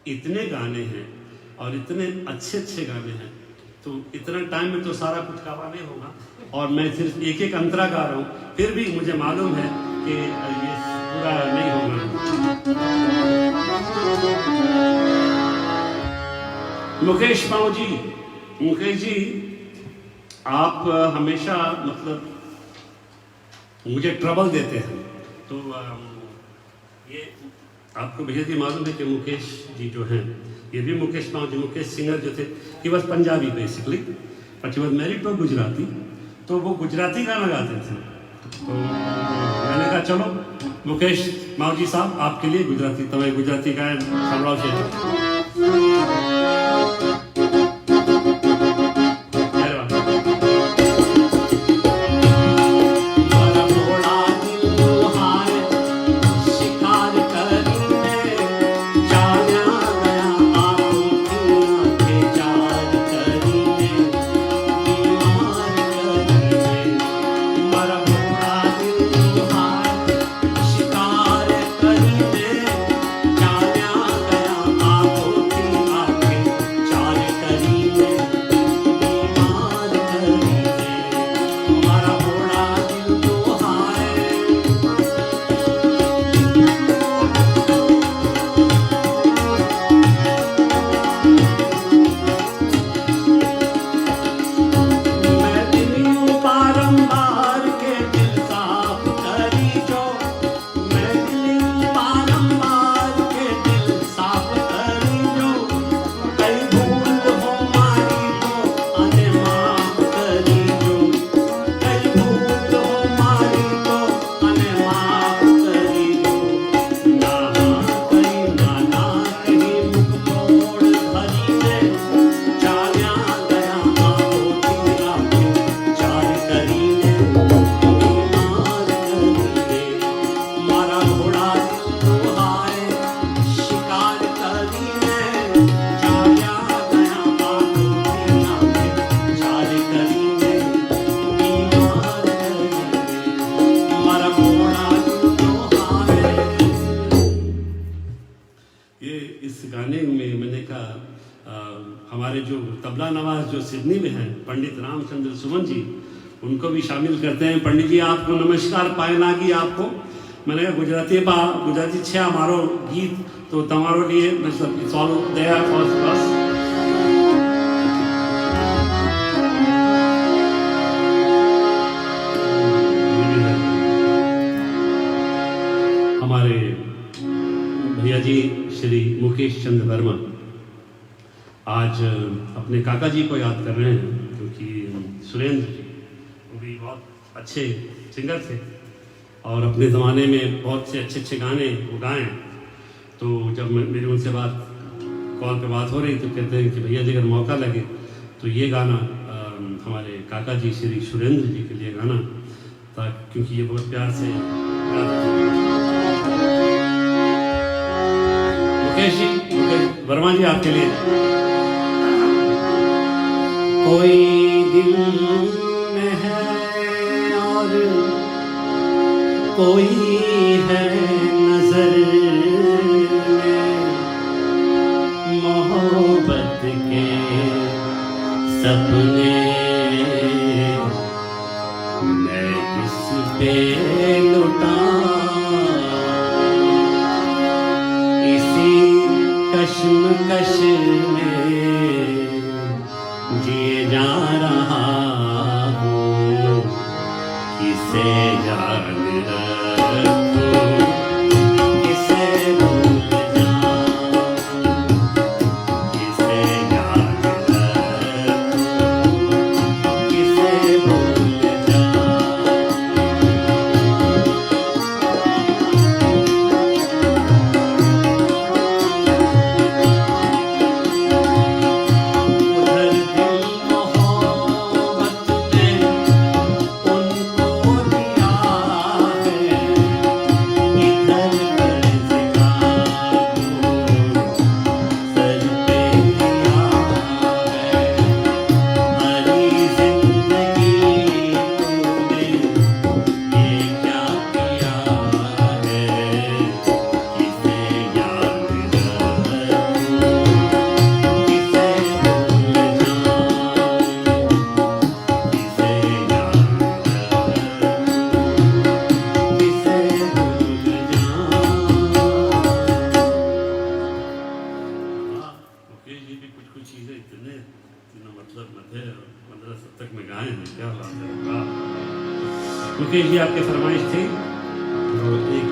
इतने गाने हैं और इतने अच्छे अच्छे गाने हैं, तो इतना टाइम में तो सारा कुछ गावा नहीं होगा, और मैं सिर्फ एक एक अंतरा गा रहा हूँ। फिर भी मुझे मालूम है कि ये पूरा नहीं होगा। मुकेश पाऊ जी, मुकेश जी, आप हमेशा मतलब मुझे ट्रबल देते हैं, तो ये आपको भैया जी मालूम है कि मुकेश जी जो हैं, ये भी मुकेश पाऊ जी, मुकेश सिंगर जो थे, he was Punjabi basically, but he was married to Gujarati, तो वो गुजराती गाना गाते थे। तो मैंने कहा चलो मुकेश माऊ जी साहब आपके लिए गुजराती, તમે गुजराती गायन સંભળાવશો। इस गाने में मैंने कहा हमारे जो तबला नवाज जो सिडनी में हैं पंडित रामचंद्र सुमन जी, उनको भी शामिल करते हैं। पंडित जी आपको नमस्कार, पायनागी आपको। मैंने कहा गुजराती छे हमारो गीत तो तमारो लिए मतलब इट्स ऑल देयर फर्स्ट बस। हमारे भैया जी श्री मुकेश चंद्र वर्मा आज अपने काका जी को याद कर रहे हैं, क्योंकि सुरेंद्र जी वो भी बहुत अच्छे सिंगर थे और अपने ज़माने में बहुत से अच्छे गाने वो गाएं। तो जब मेरी उनसे कॉल पे बात हो रही तो कहते हैं कि भैया जी अगर मौका लगे तो ये गाना हमारे काका जी श्री सुरेंद्र जी के लिए गाना था, क्योंकि ये बहुत प्यार से मुकेश वर्मा जी आपके लिए। कोई दिल में है और कोई है नजर में, मोहब्बत के सपने मैं किस पे लुटा, इसी कश्मकश में जिए जा रहा हूँ, किसे याद रखूं, किसे भूल जाऊं, किसे याद रखूं, किसे भूल जाऊं। मुकेश जी आपकी फरमाइश थी तो एक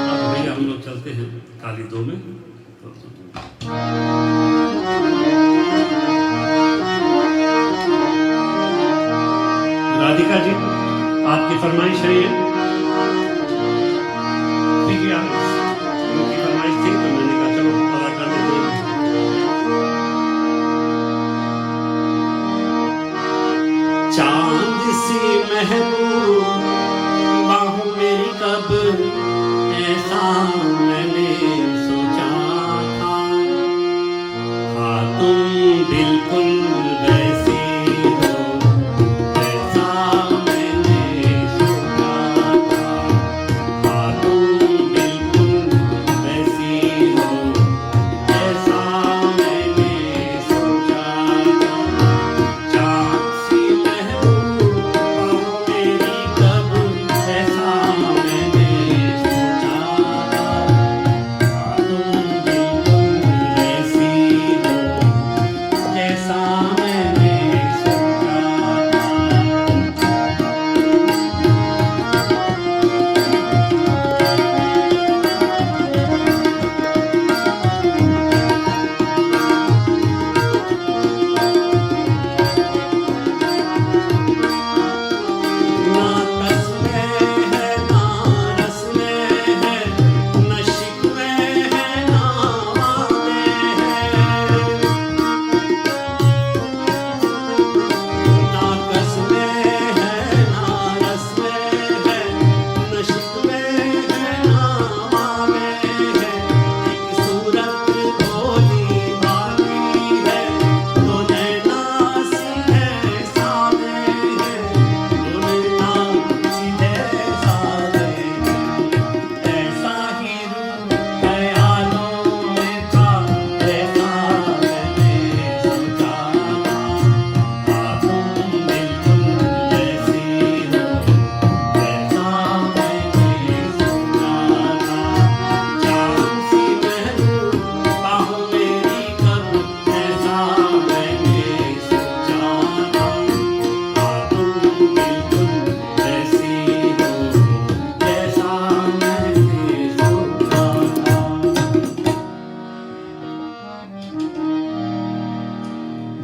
अब भैया हम लोग चलते हैं काली दो में। राधिका जी आपकी फरमाइश है ये, ठीक है आपकी फरमाइश थी तो मैंने कहा चलो अदा कर देते हैं। चांद सी महबूब बाहों मेरी कब ऐसा मैंने सोचा था, हाँ तुम बिल्कुल वैसी हो ऐसा मैंने सोचा था, हाँ तुम बिल्कुल वैसी हो ऐसा मैंने सोचा था। चांद सी सा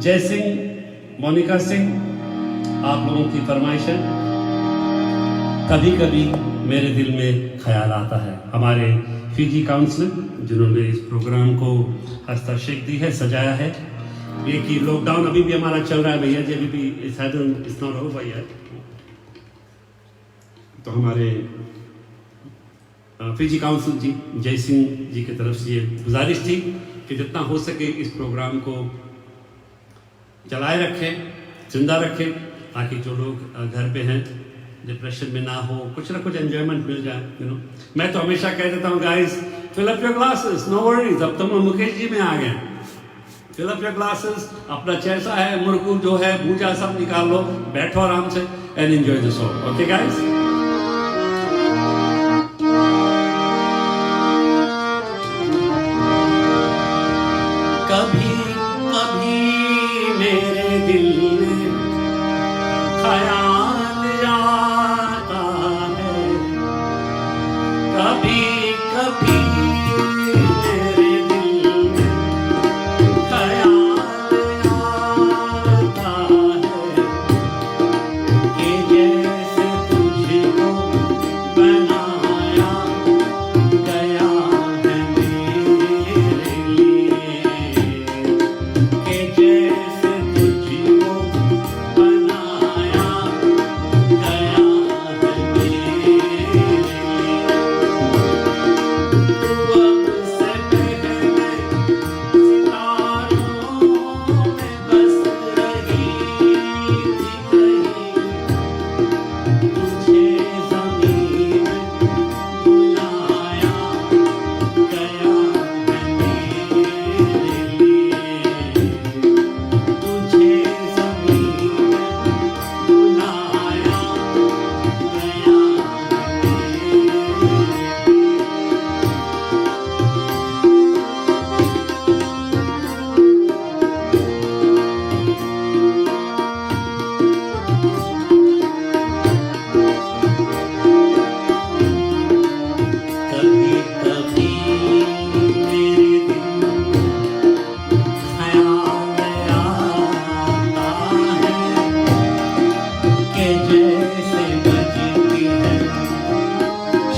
जय सिंह, मोनिका सिंह, आप लोगों की फरमाइश है। कभी कभी मेरे दिल में ख्याल आता है। हमारे फीजी काउंसिल जिन्होंने इस प्रोग्राम को हस्तक्षेप दी है, सजाया है। ये कि लॉकडाउन अभी भी हमारा चल रहा है भैया जी, अभी भी इट्स नॉट ओवर भैया। तो हमारे फीजी काउंसिल जी, जय सिंह जी की तरफ से ये गुजारिश थी कि जितना हो सके इस प्रोग्राम को चलाए रखें, जिंदा रखें, ताकि जो लोग घर पे हैं डिप्रेशन में ना हो, कुछ ना कुछ एंजॉयमेंट मिल जाए, यू नो। मैं तो हमेशा कह देता हूँ guys, fill up your glasses, no worries. अब तो मैं मुकेश जी में आ गए। फिल अप योर ग्लासेस, अपना जैसा है मुर्गू जो है भूजा सब निकाल लो, बैठो आराम से and enjoy the show. Okay guys, कभी कभी मेरे दिल में ख्याल आता है, कभी कभी मेरे दिल में ख्याल आता है कि जैसे तुझको बनाया गया है मेरे लिए, कि जैसे तुझको बनाया गया है मेरे लिए। तू अब से पहले सितारों में बस रही थी कहीं, तुझे ज़मीं में बुलाया गया है मेरे लिए, तुझे ज़मीं में बुलाया गया कभी कभी मेरे दिल में ख्याल आता है कि जैसे बजती है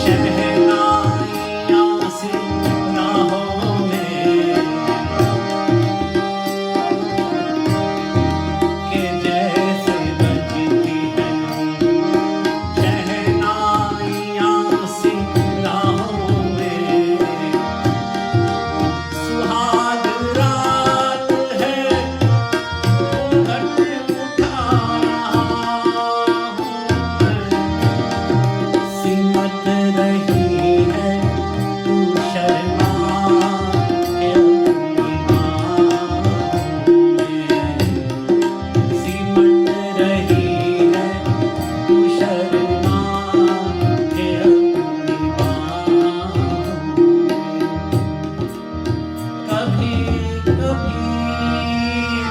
शहनाइयाँ सी राहों में, कि जैसे बजती है शहनाइयाँ सी राहों में। सुहाग रात है, घूंघट उठा रहा हूँ मैं, सिमट रही है तू शर्मा के अपनी बाहों में, सिमट रही है तू शर्मा के अपनी बाहों में। कभी कभी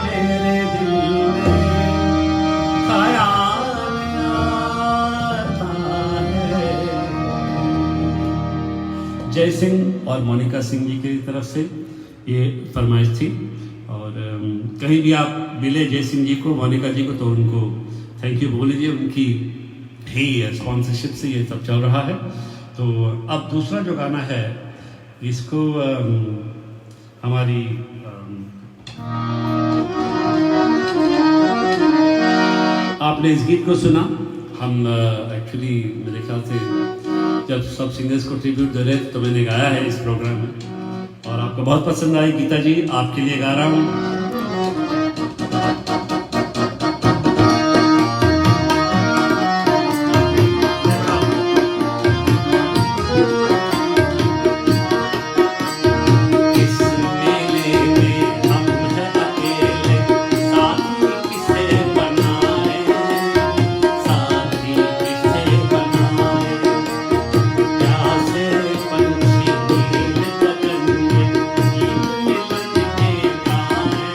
मेरे दिल में ख्याल आता है। जय सिंह और मोनिका सिंह जी की तरफ से ये फरमाइश थी। और कहीं भी आप मिले जय सिंह जी को, मोनिका जी को, तो उनको थैंक यू बोल लीजिए। उनकी ही स्पॉन्सरशिप से ये सब चल रहा है। तो अब दूसरा जो गाना है इसको हमारी आपने इस गीत को सुना। हम एक्चुअली मेरे ख्याल से जब सब सिंगर्स को ट्रिब्यूट दे रहे थे तो मैंने गाया है इस प्रोग्राम में, और आपको बहुत पसंद आई। गीता जी, आपके लिए गा रहा हूँ। इस मेले में हम हैं अकेले, साथी किसे बनाए, साथी किसे बनाए, प्यासे पंछी नील गगन में गीत मिलन के गाए।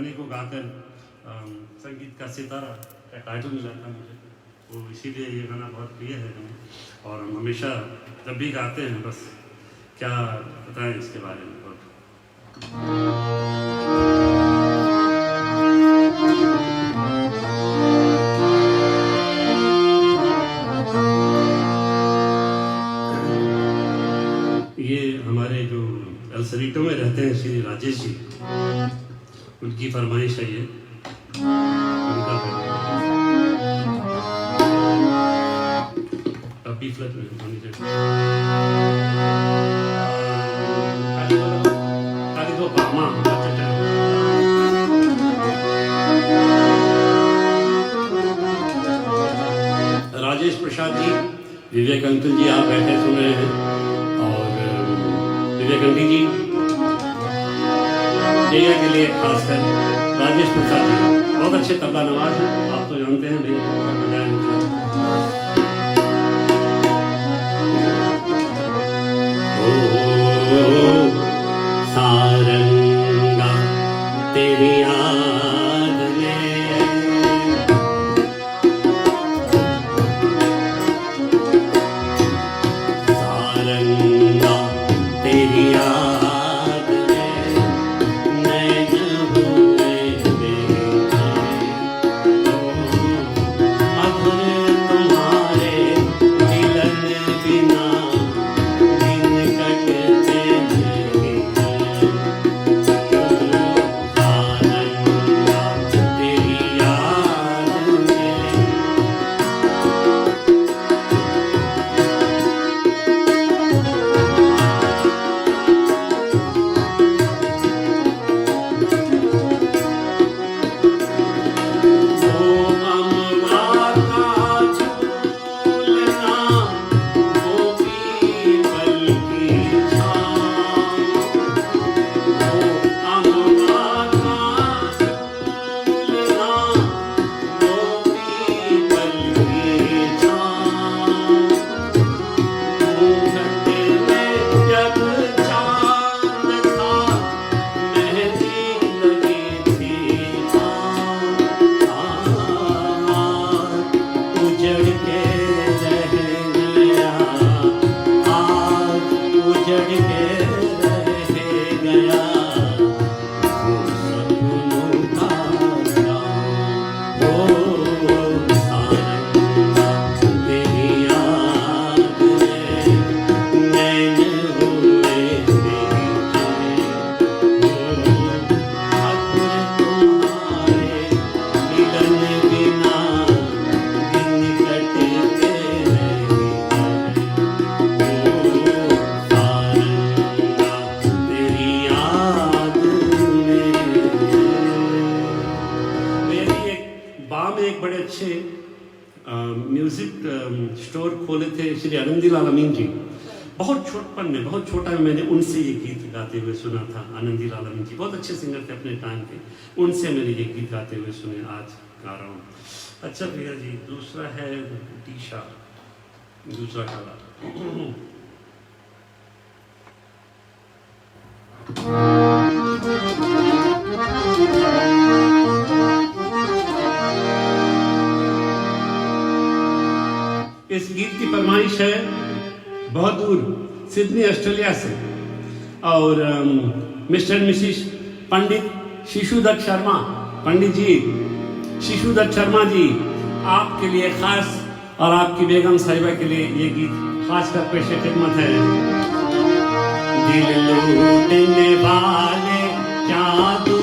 गाने को गाकर संगीत का सितारा का टाइटल मिला था मुझे, तो इसीलिए ये गाना बहुत प्रिय है हमें और हम हमेशा जब भी गाते हैं बस क्या बताएं इसके बारे में। ये हमारे जो एल सरीटो में रहते हैं श्री राजेश जी, उनकी फरमाइश है ये, उनका बी फ्लैट में होनी चाहिए। राजेश प्रसाद जी, विवेक अंकल जी आप बैठे सुन रहे हैं, और विवेक अंकल जी जया के लिए खासकर राजेश प्रसाद जी बहुत अच्छे तबला नवाज हैं, आप तो जानते हैं भाई। सारंगा तेरी याद में, सारंगा तेरी याद में नैन हुए बेचे, मधुर तुम्हारे मिलन बिना दिन कटते नहीं, सारंगा तेरी याद में। म्यूजिक स्टोर खोले थे श्री आनंदीलाल अमीन जी, बहुत छोटपन में, बहुत छोटा में मैंने उनसे ये गीत गाते हुए सुना था। आनंदीलाल अमीन जी बहुत अच्छे सिंगर थे अपने टाइम के, उनसे मैंने ये गीत गाते हुए सुने, आज गा रहा हूँ। अच्छा भैया जी, दूसरा है टीशा, दूसरा काला। इस गीत की फरमाइश है बहुत दूर सिडनी ऑस्ट्रेलिया से, और मिस्टर मिसिस पंडित शिशुदत्त शर्मा, पंडित जी शिशुदत्त शर्मा जी, आपके लिए खास और आपकी बेगम साहिबा के लिए ये गीत खास कर पेश खिदमत है। दिल लूटने वाले जादू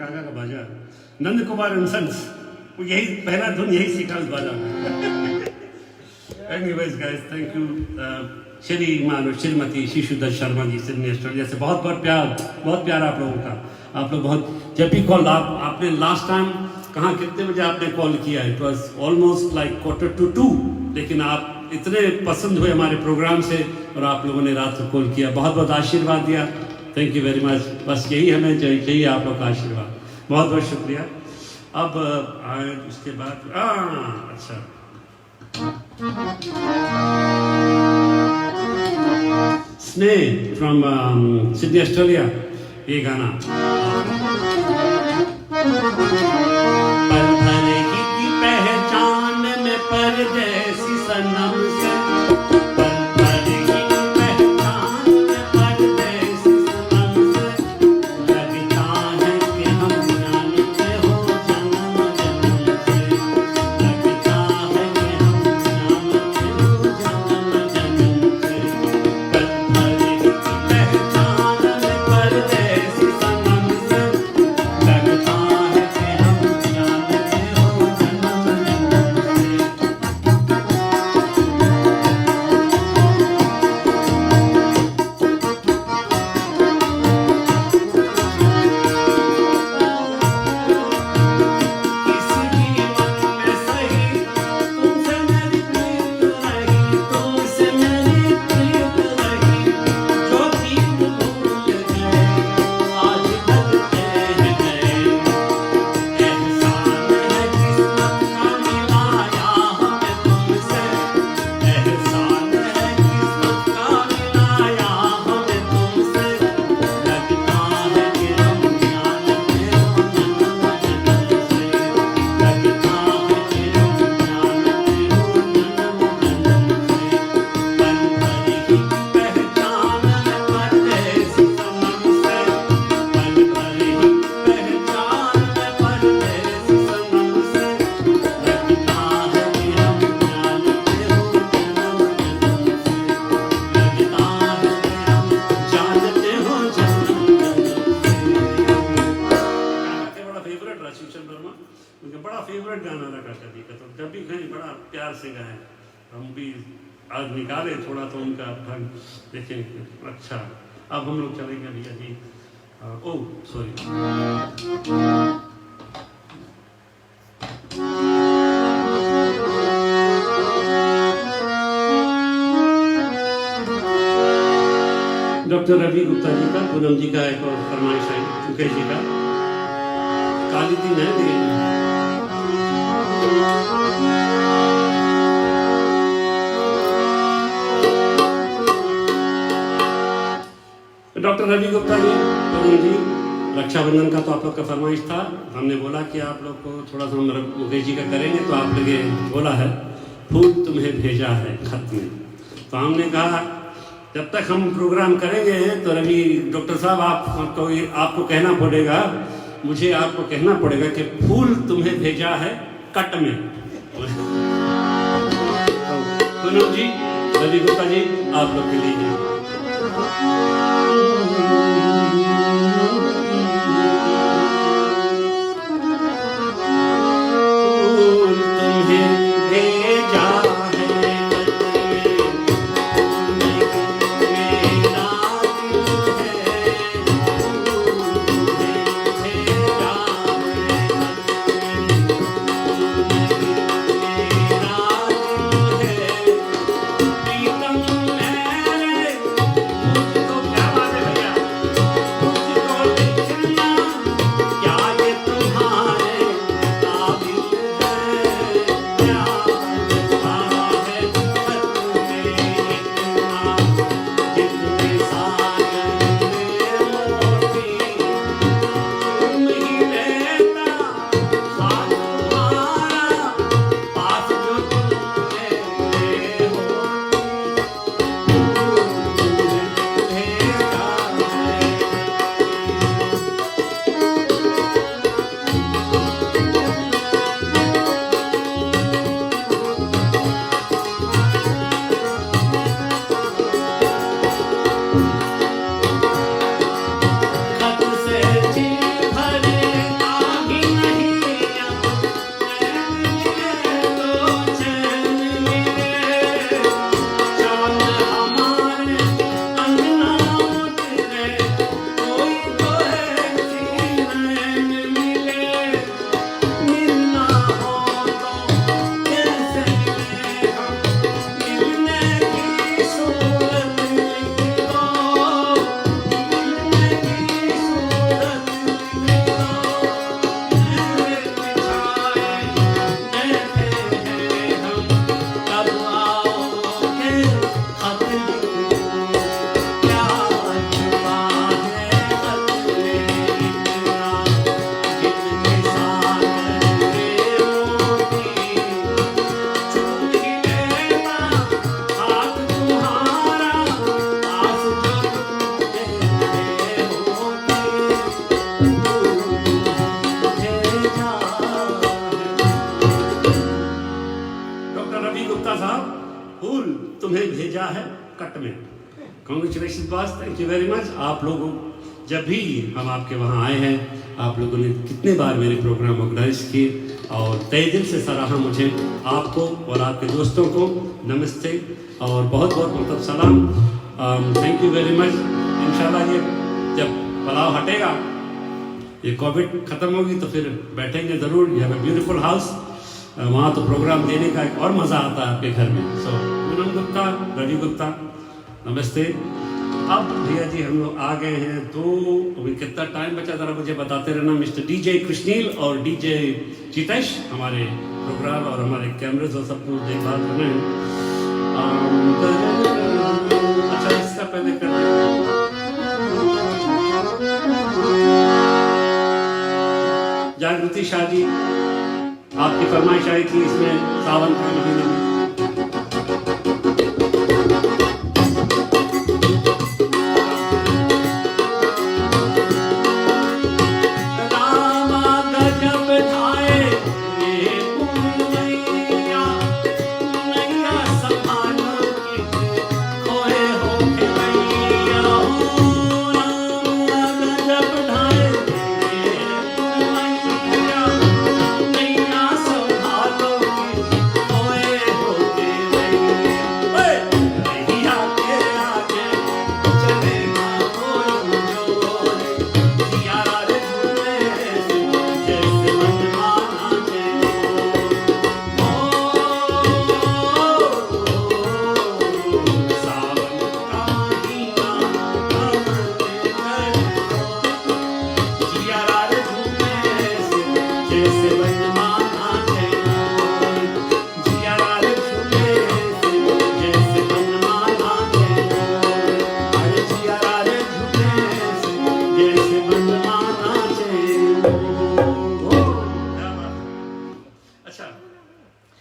काका का बाजा, नंद कुमार एंड सन्स, यही पहला धुन यही सीखा उस बाजा में। एनीवेज गाइस, थैंक यू श्रीमान और श्रीमती शिशुदत्त शर्मा जी सिडनी ऑस्ट्रेलिया से, बहुत प्यार आप लोगों का। आप लोग बहुत, जब भी कॉल आपने लास्ट टाइम कहाँ कितने बजे आपने कॉल किया, इट वॉज ऑलमोस्ट लाइक 1:45, लेकिन आप इतने पसंद हुए हमारे प्रोग्राम से और आप लोगों ने रात को कॉल किया, बहुत बहुत आशीर्वाद दिया। Thank you very much. बस यही हमें चाहिए आप लोग का आशीर्वाद, बहुत बहुत शुक्रिया। अब आए उसके बाद अच्छा, स्नेह फ्रॉम सिडनी ऑस्ट्रेलिया, ये गाना पल भर की पहचान में परदेसी सनम से, पल भर की पहचान में परदेसी सनम से, लगता है कि हम जानते हो जन्म जन्म से, लगता है कि हम जानते हो जन्म जन्म से, पल भर की पहचान में परदेसी सनम से, लगता है कि हम जानते हो जन्म जन्म से। किसी भी मन में सही तुमसे मेरी प्रीत रही, तुमसे मेरी प्रीत रही, जो प्रीत भूल गए आज लगते हैं गए, एहसान है किस्मत का मिलाया हमें तुमसे, एहसान है किस्मत का मिलाया हमें तुमसे, लगता है कि हम जानते हो जन्म जन्म से, लगता है कि हम जानते हो जन्म जन्म से, पल भर की पहचान में परदेसी सनम से, पल भर की पहचान में परदेसी सनम से, लगता है कि हम जानते हो जन्म जन्म से, लगता है कि हम जानते हो जन्म जन्म से। बड़ा फेवरेट रहा शिवचंद वर्मा, उनका बड़ा फेवरेट गाना रखा कभी का, तो जब भी कहीं बड़ा प्यार से गाए, हम भी आज निकाले थोड़ा तो उनका ढंग देखें। अच्छा, अब हम लोग चलेंगे भैया जी, oh sorry, doctor Ravi Gupta ji का, पूनम जी का एक और फरमाइश है, मुकेश जी का, काली दिन है लेकिन डॉक्टर रवि गुप्ता जी, पूनम जी, रक्षाबंधन का तो आप लोग का फरमाइश था, हमने बोला कि आप लोग को थोड़ा सा हम मुकेश जी का करेंगे, तो आप लोग ये बोला है फूल तुम्हें भेजा है खत में, तो हमने कहा जब तक हम प्रोग्राम करेंगे तो रवि डॉक्टर साहब आपको कहना पड़ेगा, मुझे आपको कहना पड़ेगा कि फूल तुम्हें भेजा है कट में। पूनम जी, रवि गुप्ता जी, आप लोग के लिए फूल तुम्हें भेजा है कट में, मेरा दिल है, फूल तुम्हें भेजा है कट में, मेरा दिल है, प्रीतम मेरे मुझको, क्या बात है भैया, कट में। Congratulation boss, thank you very much. आप लोगों जब भी हम आपके वहाँ आए हैं, आप लोगों ने कितने बार मेरे प्रोग्राम ऑर्गेनाइज किए और तहे दिल से सराहा मुझे। आपको और आपके दोस्तों को नमस्ते और बहुत बहुत मतलब सलाम। Thank you very much. इंशाल्लाह ये जब पड़ाव हटेगा, ये कोविड ख़त्म होगी तो फिर बैठेंगे ज़रूर। You have a beautiful house, वहाँ तो प्रोग्राम देने का एक और मज़ा आता है आपके घर में। सो पूनम गुप्ता, रवि गुप्ता, नमस्ते। अब भैया जी हम लोग आ गए हैं, तो अभी कितना टाइम बचा ज़रा मुझे बताते रहना। मिस्टर डीजे कृष्णील और डीजे चितेश हमारे प्रोग्राम और हमारे कैमरे और सब कुछ देखभाल कर रहे हैं। अच्छा, इसका पहले करते हैं जागृति शाह जी, आपकी फरमाइश आई थी इसमें सावन के महीने में।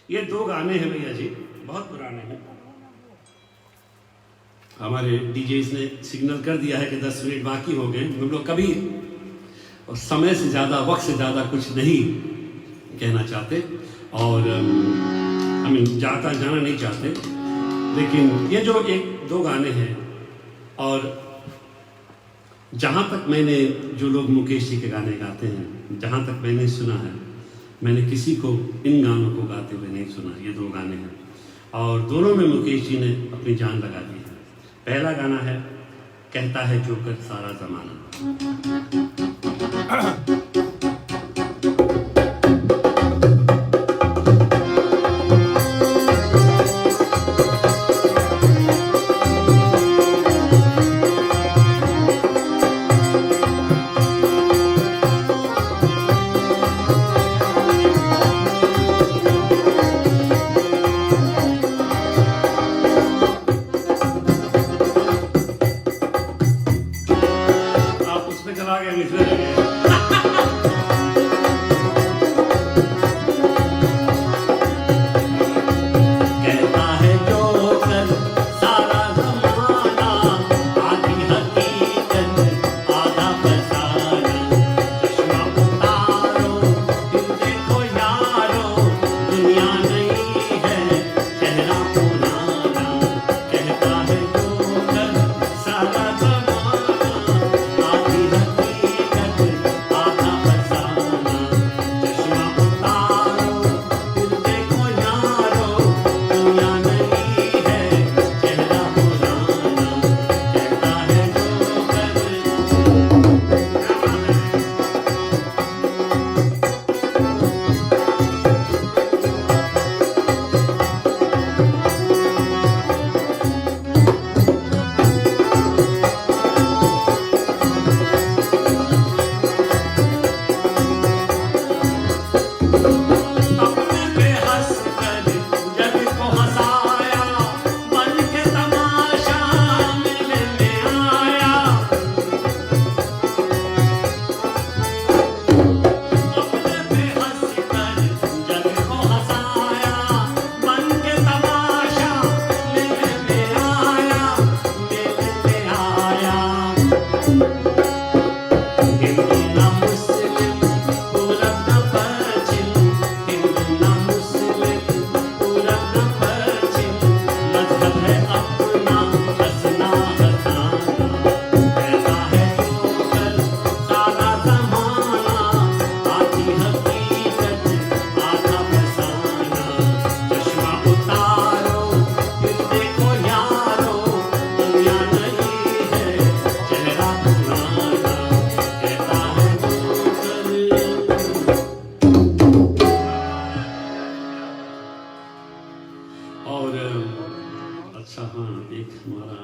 ये दो गाने हैं भैया जी, बहुत पुराने हैं। हमारे डीजेस ने सिग्नल कर दिया है कि 10 मिनट बाकी हो गए। हम लोग कभी और समय से ज़्यादा, वक्त से ज़्यादा कुछ नहीं कहना चाहते और हम जाना नहीं चाहते, लेकिन ये जो एक दो गाने हैं और जहाँ तक मैंने, जो लोग मुकेश जी के गाने गाते हैं, जहाँ तक मैंने सुना है, मैंने किसी को इन गानों को गाते हुए नहीं सुना। ये दो गाने हैं और दोनों में मुकेश जी ने अपनी जान लगा दी है। पहला गाना है कहता है जोकर सारा जमाना। आप उसमें चला गया, हमारा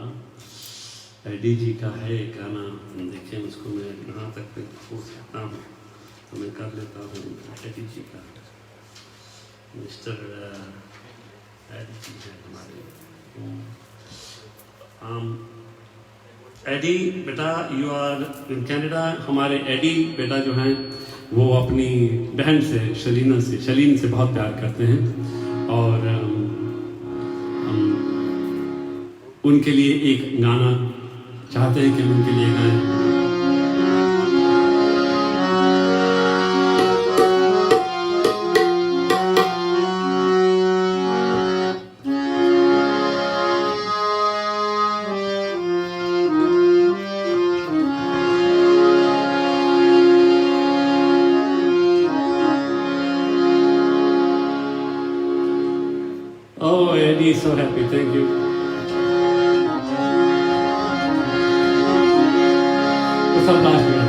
एडी जी का है एक गाना, देखिए उसको मैं कहाँ तक हो सकता हूँ तो मैं कर लेता हूँ। एडी जी का, मिस्टर एडी जी है हमारे। एडी बेटा, यू आर इन कनाडा। हमारे एडी बेटा जो हैं वो अपनी बहन से शलीन से बहुत प्यार करते हैं और उनके लिए एक गाना चाहते हैं कि हम उनके लिए गाएं। Oh, Eddie, so happy. Thank you. तो सब लास्ट में।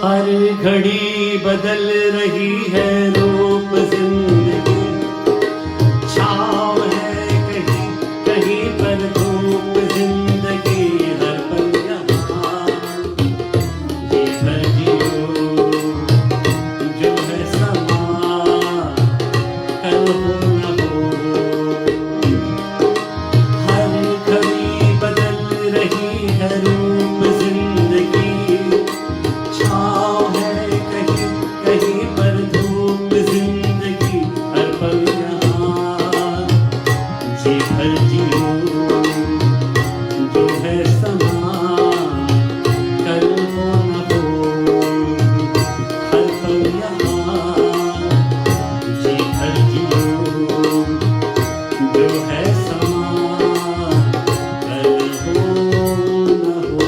हर घड़ी बदल रही है रूप जिंदगी, छाँव है कहीं कहीं पर धूप जिंदगी, हर पल यहाँ जी भर जियो जो है समा, कल हो न हो। हर घड़ी बदल रही है रूप जिंदगी, छाँव है कहीं कहीं पर धूप जिंदगी, हर पल यहाँ जी भर जियो जो है समा, कल हो न हो। हर पल यहाँ जी भर जियो जो है समा, कल हो न हो।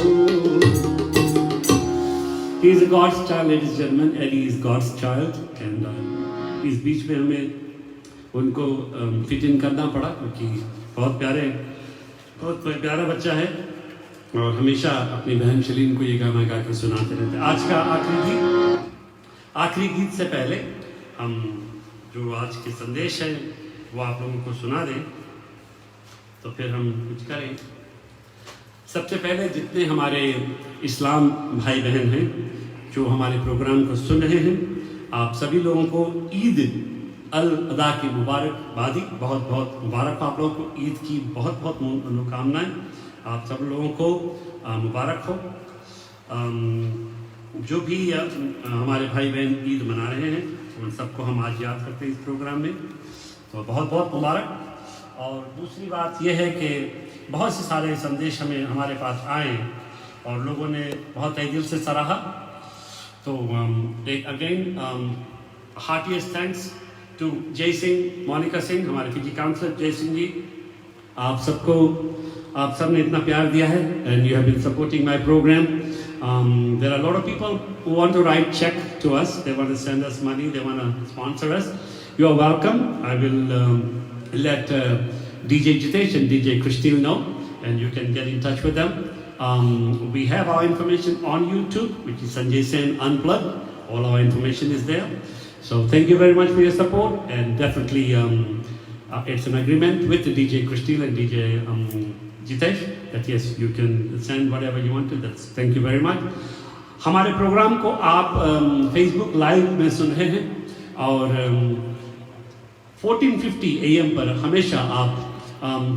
He is God's child, ladies and gentlemen. Eddie is God's child, and इस बीच में हमें उनको फिट इन करना पड़ा क्योंकि बहुत प्यारा बच्चा है और हमेशा अपनी बहन शलीन को ये गाना गा के सुनाते रहते हैं। आज का आखिरी गीत से पहले हम जो आज के संदेश है वो आप लोगों को सुना दें तो फिर हम कुछ करें। सबसे पहले जितने हमारे इस्लाम भाई बहन हैं जो हमारे प्रोग्राम को सुन रहे हैं, आप सभी लोगों को ईद अल अदा की मुबारकबादी, बहुत बहुत मुबारक आप लोगों को। ईद की बहुत बहुत मनोकामनाएं आप सब लोगों को मुबारक हो। जो भी हमारे भाई बहन ईद मना रहे हैं उन सबको हम आज याद करते हैं इस प्रोग्राम में, तो बहुत बहुत मुबारक। और दूसरी बात यह है कि बहुत से सारे संदेश हमारे पास आए और लोगों ने बहुत तहे दिल से सराहा। तो अगेन हार्टिएस्ट थैंक्स टू जय सिंह, मोनिका सिंह, हमारे फिजी काउंसलर जय सिंह जी। आप सब ने इतना प्यार दिया है and you have been supporting my program. There are a lot of people who want to write check to us. They want to send us money. They want to sponsor us. You are welcome. I will let DJ Jitesh and DJ Christine know, and you can get in touch with them. We have our information on YouTube, which is Sanjay Sen Unplugged. All our information is there. So thank you very much for your support, and definitely it's an agreement with the DJ Christine and DJ Jitesh that yes, you can send whatever you want to. Thank you very much. हमारे programme को आप Facebook live में सुन रहे हैं और 1450 AM पर हमेशा आप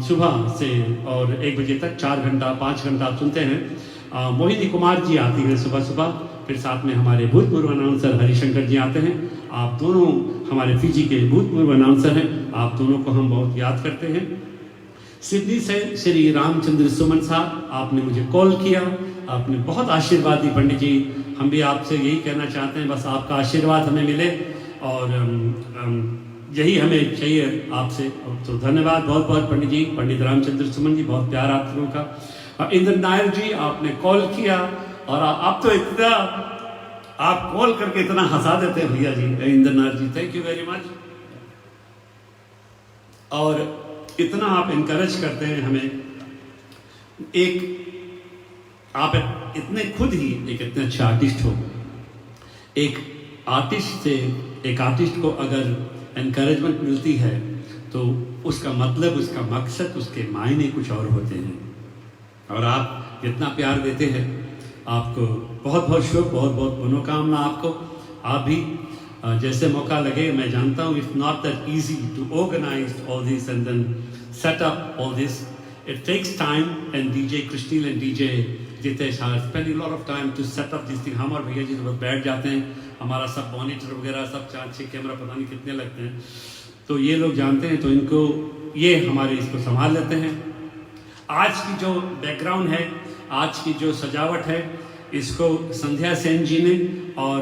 सुबह से और 1 बजे तक 4 घंटा 5 घंटा आप सुनते हैं। मोहिनी कुमार जी आती हैं सुबह, फिर साथ में हमारे भूतपूर्व अनाउंसर हरिशंकर जी आते हैं। आप दोनों हमारे फिजी के भूतपूर्व अनाउंसर हैं, आप दोनों को हम बहुत याद करते हैं। सिडनी से श्री रामचंद्र सुमन साहब, आपने मुझे कॉल किया, आपने बहुत आशीर्वाद दी पंडित जी। हम भी आपसे यही कहना चाहते हैं, बस आपका आशीर्वाद हमें मिले और यही हमें चाहिए आपसे। तो धन्यवाद बहुत बहुत पंडित जी, पंडित रामचंद्र सुमन जी, बहुत प्यार आप लोगों का। इंद्र नायर जी, आपने कॉल किया और आप तो इतना, आप कॉल करके इतना हंसा देते हैं भैया जी। इंद्र नायर जी, थैंक यू वेरी मच। और इतना आप इनकरेज करते हैं हमें। आप इतने खुद ही एक इतने अच्छे आर्टिस्ट हो। एक आर्टिस्ट को अगर एनकरेजमेंट मिलती है तो उसका मतलब, उसका मकसद, उसके मायने कुछ और होते हैं। और आप इतना प्यार देते हैं, आपको बहुत बहुत शुभ, बहुत बहुत मनोकामना आपको। आप भी जैसे मौका लगे, मैं जानता हूँ it's not that easy to organise all this and then set up all this, it takes time and DJ Krishneel and DJ Jitesh are spending lot of time to set up this thing. हम और भैया जी तो बस बैठ जाते हैं, हमारा सब मॉनिटर वगैरह सब 4-6 कैमरा पता नहीं कितने लगते हैं, तो ये लोग जानते हैं, तो इनको ये हमारे इसको संभाल लेते हैं। आज की जो बैकग्राउंड है, आज की जो सजावट है, इसको संध्या सेन जी ने और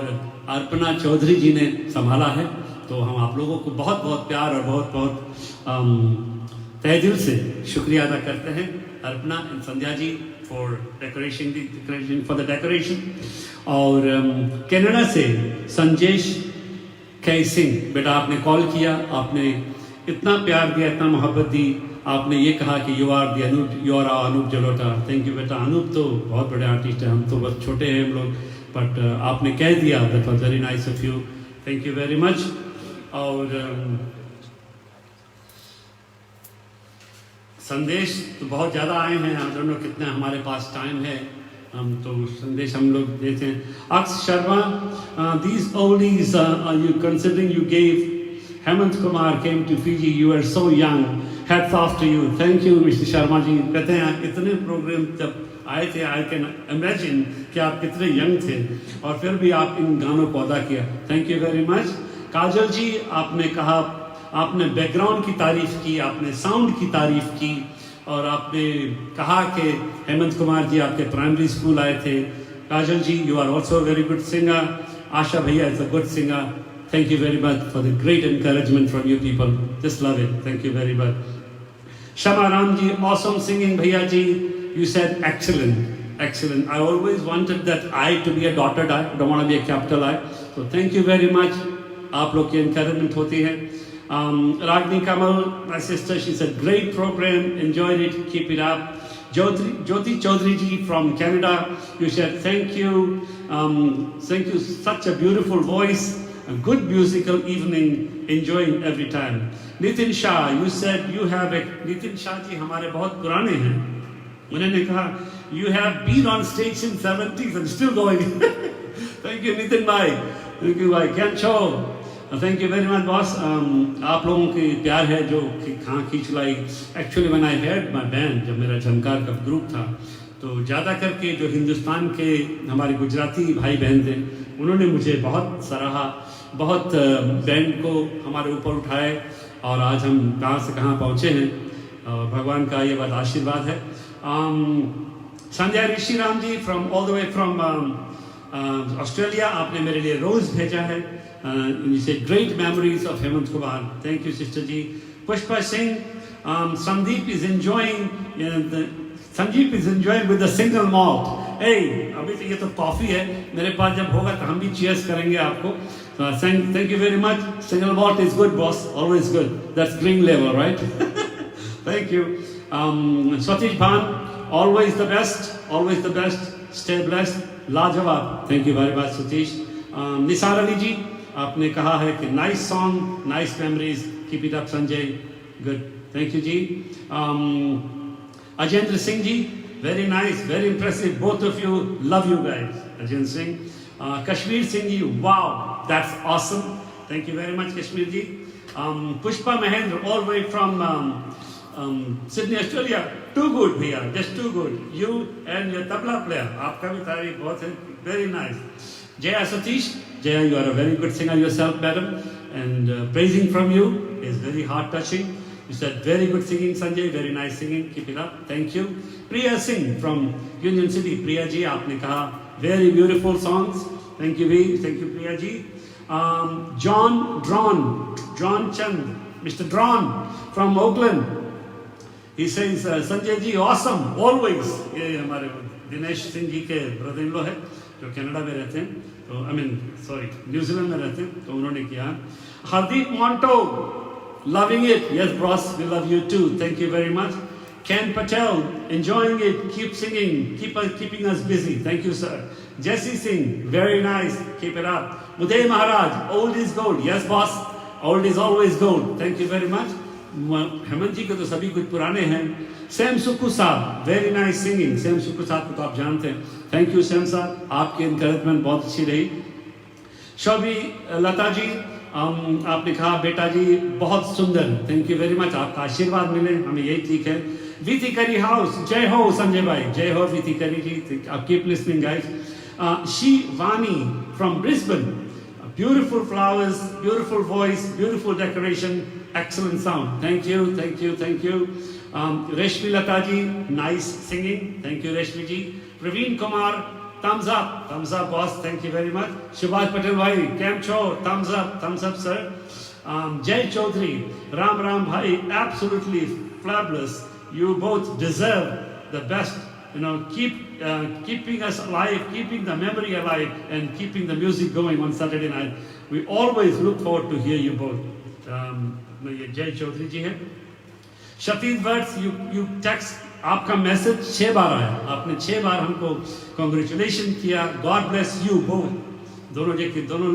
अर्पणा चौधरी जी ने संभाला है। तो हम आप लोगों को बहुत बहुत प्यार और बहुत बहुत तहे दिल से शुक्रिया अदा करते हैं, Arpana and Sandhya ji for decoration. और कनाडा से संजेश कै सिंह, बेटा आपने कॉल किया, आपने इतना प्यार दिया, इतना मोहब्बत दी, आपने ये कहा कि you are the Anoop, you are Anoop Jalota. Thank you बेटा। अनूप तो बहुत बड़े आर्टिस्ट हैं, हम तो बस छोटे हैं हम लोग, बट आपने कह दिया, that was very nice of you, thank you very much. और संदेश तो बहुत ज़्यादा आए हैं, हम दोनों कितना हमारे पास टाइम है, हम तो संदेश हम लोग देते हैं। अक्ष Sharma, these oldies you considering you gave Hemant Kumar came to Fiji, you are so young, hats off to you, thank you Mr. Sharma ji. कहते हैं इतने प्रोग्राम जब आए थे, आई कैन इमेजिन कि आप कितने यंग थे और फिर भी आप इन गानों को अदा किया, थैंक यू वेरी मच। काजल जी, आपने कहा, आपने बैकग्राउंड की तारीफ की, आपने साउंड की तारीफ की, और आपने कहा कि हेमंत कुमार जी आपके प्राइमरी स्कूल आए थे। Kajal ji, you are also very good singer. Asha भैया is a good singer, thank you very much for the great encouragement from you people, just love it, thank you very much. Shama Ram ji, awesome singing bhaiya ji, you said excellent, I always wanted that I to be a dotted I, don't want to be a capital I, so thank you very much, aap log ki encouragement hoti hai. Ragni Kamal, my sister, she said great program, enjoyed it, keep it up. Jyoti Chaudhary ji from Canada, you said thank you, such a beautiful voice, a good musical evening, enjoying every time. Nitin Shah, you said you have a, Nitin Shah ji हमारे बहुत पुराने हैं, उन्होंने कहा you have been on stage in 70s and still going. Thank you Nitin bhai, thank you bhai, Kencho, thank you very much boss. आप लोगों की प्यार है जो कहाँ खींच लाई। Actually when I heard my band, जब मेरा झंकार का ग्रुप था, तो ज़्यादा करके जो हिंदुस्तान के हमारे गुजराती भाई बहन थे, उन्होंने मुझे बहुत सराहा, बहुत बैंड को हमारे ऊपर उठाए, और आज हम कहाँ से कहाँ पहुँचे हैं, भगवान का ये बात आशीर्वाद है। Sandhya Rishi Ram ji from all the way from Australia, आपने मेरे लिए रोज़ भेजा है, जिसे great memories of Hemant Kumar, thank you sister जी। Pushpa Singh, Sandeep is enjoying with the single malt. अभी तो ये तो कॉफी है, मेरे पास जब होगा तो हम भी चीयर्स करेंगे आपको। Thank you very much. Single malt is good, boss. Always good. That's green label, right? Thank you. Satish Bhan, always the best. Always the best. Stay blessed. Lajawab. Thank you very much, Satish. Nisar Ali ji, आपने कहा है कि nice song, nice memories. Keep it up, Sanjay. Good. Thank you, ji. Ajendra Singh ji, very nice, very impressive. Both of you, love you guys. Ajendra Singh. Kashmir Singh ji, wow, that's awesome. Thank you very much, Kashmir ji. Pushpa Mahendra, all the way from Sydney, Australia. Too good, bhaiya, just too good. You and your tabla player, aapka bhi taarif bahut hai, very nice. Jaya Satish, Jaya, you are a very good singer yourself, madam, and praising from you is very heart touching. You said very good singing, Sanjay, very nice singing, keep it up, thank you. Priya Singh from Union City, Priya ji, aapne kaha very beautiful songs, thank you Priya ji. John Chand, Mr. Dron from Oakland, he says Sanjay ji awesome always. ये हमारे दिनेश सिंह जी के brother in law है जो Canada में रहते हैं, तो New Zealand में रहते हैं, तो उन्होंने किया। Hardeep Monto, loving it, yes boss, we love you too, thank you very much. Ken Patel, enjoying it, keep singing, keeping us busy, thank you sir. Jesse Singh, very nice, keep it up. Uday Maharaj, old is gold, yes boss, old is always gold, thank you very much. Hemant जी के तो सभी कुछ पुराने हैं। Sam Sukhu साहब, very nice singing. Sam Sukhu साहब को तो आप जानते हैं। थैंक यू सैम साहब, आपकी इनकरेजमेंट बहुत अच्छी रही। शोभी लता जी, आपने कहा बेटा जी बहुत सुंदर, थैंक यू वेरी मच, आपका आशीर्वाद मिले हमें यही ठीक है। वीती करी हाउस, जय हो संजय भाई, जय हो वीती करी जी, कीप लिसनिंग गाइस। शी वानी from Brisbane, beautiful flowers, beautiful voice, beautiful decoration, excellent sound, thank you, thank you, thank you. Reshmi Lata ji, nice singing, thank you Reshmi ji. Praveen Kumar, thumbs up boss, thank you very much. Subhash Patel bhai, kem cho, thumbs up sir. Jay Chaudhary, Ram bhai, absolutely fabulous, you both deserve the best, you know, keeping us alive, keeping the memory alive, and keeping the music going on Saturday night. We always look forward to hear you both. ये जय चौधरी जी हैं। Satish words, you text, आपका message 6 बार आया, आपने 6 बार हमको congratulation किया। God bless you both, दोनों जी की दोनों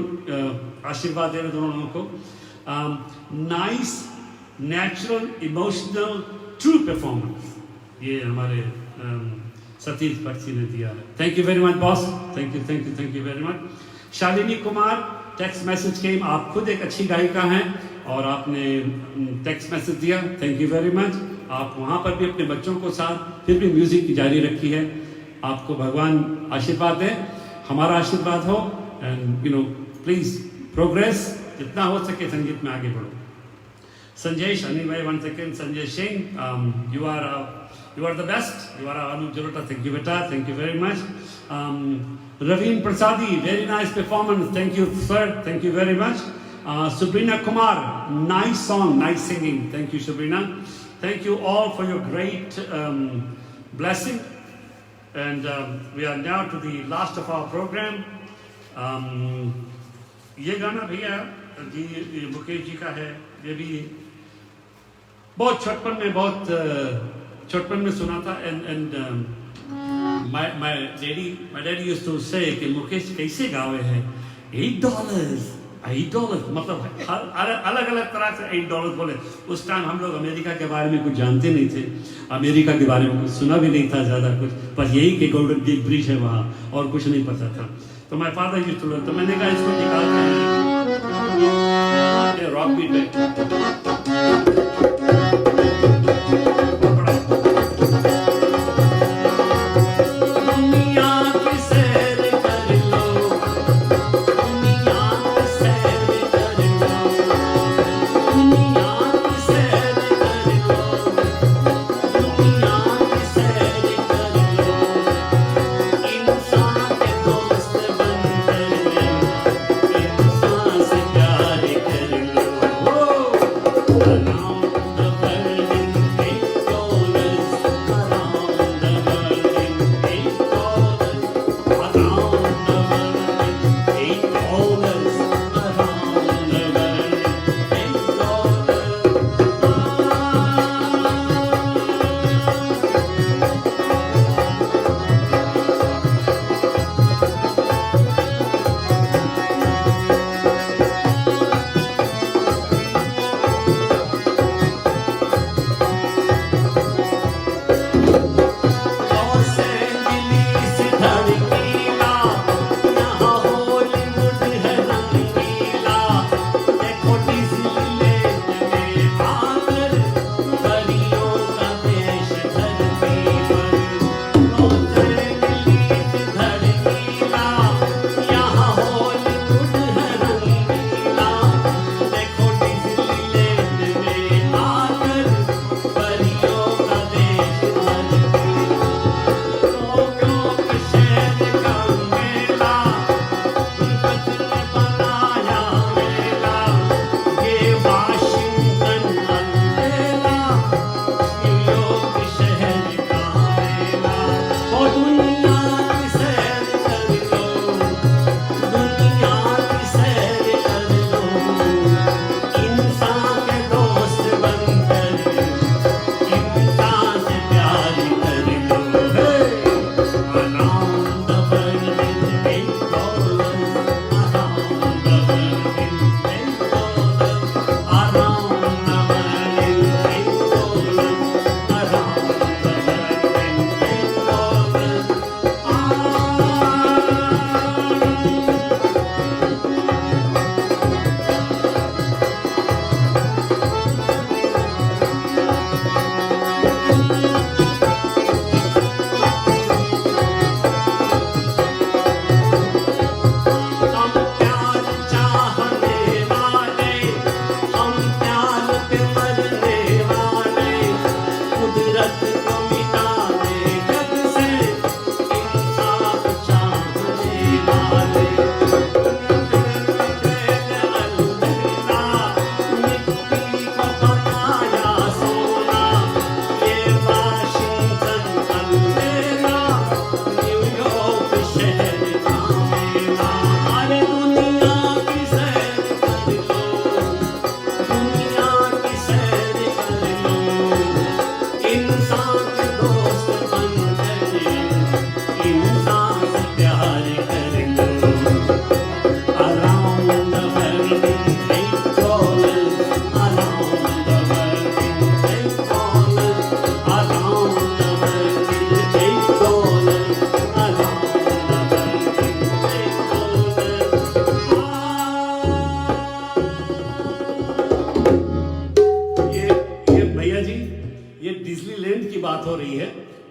आशीर्वाद दे रहे दोनों लोगों को। Nice natural emotional true performance, ये हमारे सतीश पर्ची ने दिया है। Thank you very much boss, thank you very much. Shalini Kumar, text message came, आप खुद एक अच्छी गायिका हैं और आपने टेक्स्ट मैसेज दिया, थैंक यू वेरी मच। आप वहाँ पर भी अपने बच्चों को साथ फिर भी म्यूजिक की जारी रखी है, आपको भगवान आशीर्वाद दे, हमारा आशीर्वाद हो, and you know please progress, जितना हो सके संगीत में आगे बढ़ो। संजय अनिल भाई, 1 second, Sanjay Singh, you are the best, you are Anup Jalota, thank you beta, thank you very much. Raveen Prasadi, very nice performance, thank you sir, thank you very much. Sabrina Kumar, nice song, nice singing, thank you Sabrina. Thank you all for your great blessing, and we are now to the last of our program. ये गाना भैया जी मुकेश जी का है, ये भी बहुत छोटपन में सुना था। And my daddy used to say कि मुकेश कैसे गावे हैं, $8 मतलब अलग अलग तरह से $8 बोले। उस टाइम हम लोग अमेरिका के बारे में कुछ जानते नहीं थे, अमेरिका के बारे में कुछ सुना भी नहीं था ज़्यादा कुछ, बस यही कि गोल्डन गेट ब्रिज है वहाँ, और कुछ नहीं पता था। तो my father used to learn, तो मैंने कहा इसको निकालते हैं रॉक बीट पे।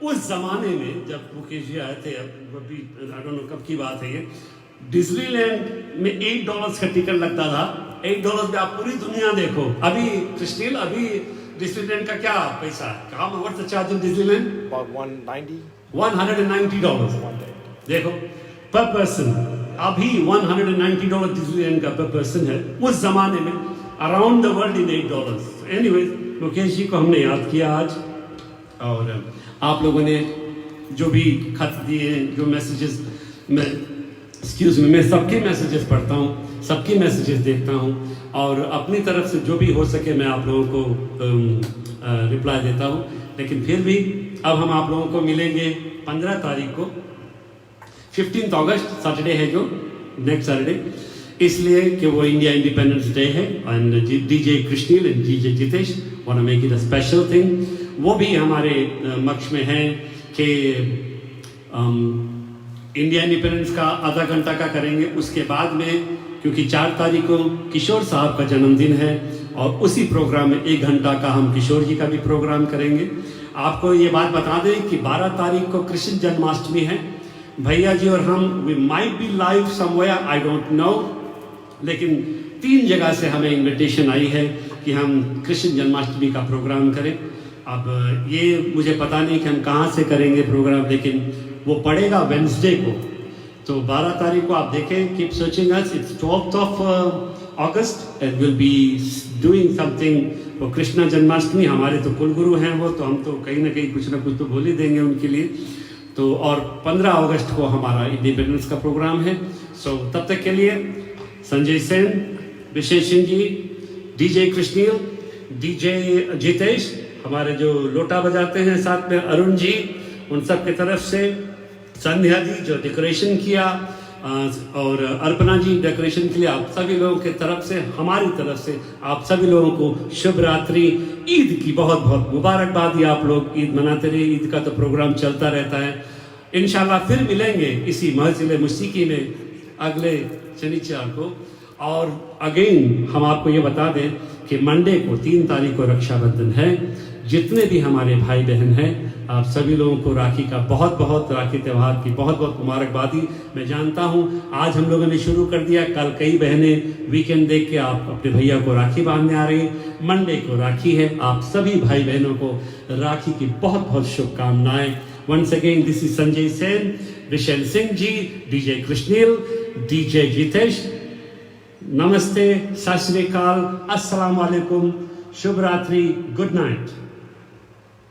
उस जमाने में जब मुकेश जी आए थे, अब अभी आई डोंट नो कब की बात है ये, डिज्नीलैंड में $8 का टिकट लगता था। $8 में आप पूरी दुनिया देखो। अभी क्रिस्टीन, अभी डिज्नीलैंड का क्या पैसा है? How much the charge in Disneyland? About 190 $190 one day. देखो पर पर्सन। अभी $190 डिज्नीलैंड का पर पर्सन है। उस जमाने में around the world in $8। Anyways, Mukesh ji को हमने याद किया आज, और आप लोगों ने जो भी खत दिए, जो मैसेजेस, मैं सबके मैसेजेस पढ़ता हूँ, सबके मैसेजेस देखता हूँ, और अपनी तरफ से जो भी हो सके मैं आप लोगों को रिप्लाई देता हूँ। लेकिन फिर भी अब हम आप लोगों को मिलेंगे 15 तारीख को, 15 अगस्त सैटरडे है जो नेक्स्ट सैटरडे, इसलिए कि वो इंडिया इंडिपेंडेंस डे है। And DJ Krishneel and DJ Jitesh want to make it a special thing. वो भी हमारे मक्ष में है कि इंडिया इंडिपेंडेंस का आधा घंटा का करेंगे। उसके बाद में, क्योंकि 4 तारीख को किशोर साहब का जन्मदिन है, और उसी प्रोग्राम में 1 घंटा का हम किशोर जी का भी प्रोग्राम करेंगे। आपको ये बात बता दें कि 12 तारीख को कृष्ण जन्माष्टमी है। भैया जी और हम, we might be live somewhere, I don't know, लेकिन 3 जगह से हमें इनविटेशन आई है कि हम कृष्ण जन्माष्टमी का प्रोग्राम करें। अब ये मुझे पता नहीं कि हम कहाँ से करेंगे प्रोग्राम, लेकिन वो पड़ेगा वेंसडे को। तो 12 तारीख को आप देखें, keep searching us, it's 12th of August and will be doing something for Krishna Janmashtami. हमारे तो कुलगुरु हैं वो, तो हम तो कहीं ना कहीं कुछ ना कुछ तो बोल ही देंगे उनके लिए। तो और 15 अगस्त को हमारा इंडिपेंडेंस का प्रोग्राम है। सो तब तक के लिए संजय सेन, विशेष सिंह जी, डीजे कृष्णील, डीजे जितेश, हमारे जो लोटा बजाते हैं साथ में अरुण जी, उन सब की तरफ से, संध्या जी जो डेकोरेशन किया, और अर्पणा जी डेकोरेशन के लिए, आप सभी लोगों की तरफ से, हमारी तरफ से आप सभी लोगों को शुभ रात्रि, ईद की बहुत बहुत मुबारकबाद। आप लोग ईद मनाते रहिए, ईद का तो प्रोग्राम चलता रहता है। इंशाल्लाह फिर मिलेंगे इसी महजिल मुसीकी में अगले शनिवार को। और अगेन हम आपको ये बता दें कि मंडे को 3 तारीख को रक्षाबंधन है। जितने भी हमारे भाई बहन हैं, आप सभी लोगों को राखी का बहुत बहुत, राखी त्यौहार की बहुत बहुत मुबारकबादी। मैं जानता हूं आज हम लोगों ने शुरू कर दिया, कल कई बहनें वीकेंड देख के आप अपने भैया को राखी बांधने आ रही हैं। मंडे को राखी है। आप सभी भाई बहनों को राखी की बहुत बहुत शुभकामनाएं। Once again this is Sanjay Sen, Vishel Singh ji, DJ Krishneel, DJ Jitesh, नमस्ते, सत श्री अकाल, अस्सलाम वालेकुम, शुभ रात्रि, गुड नाइट।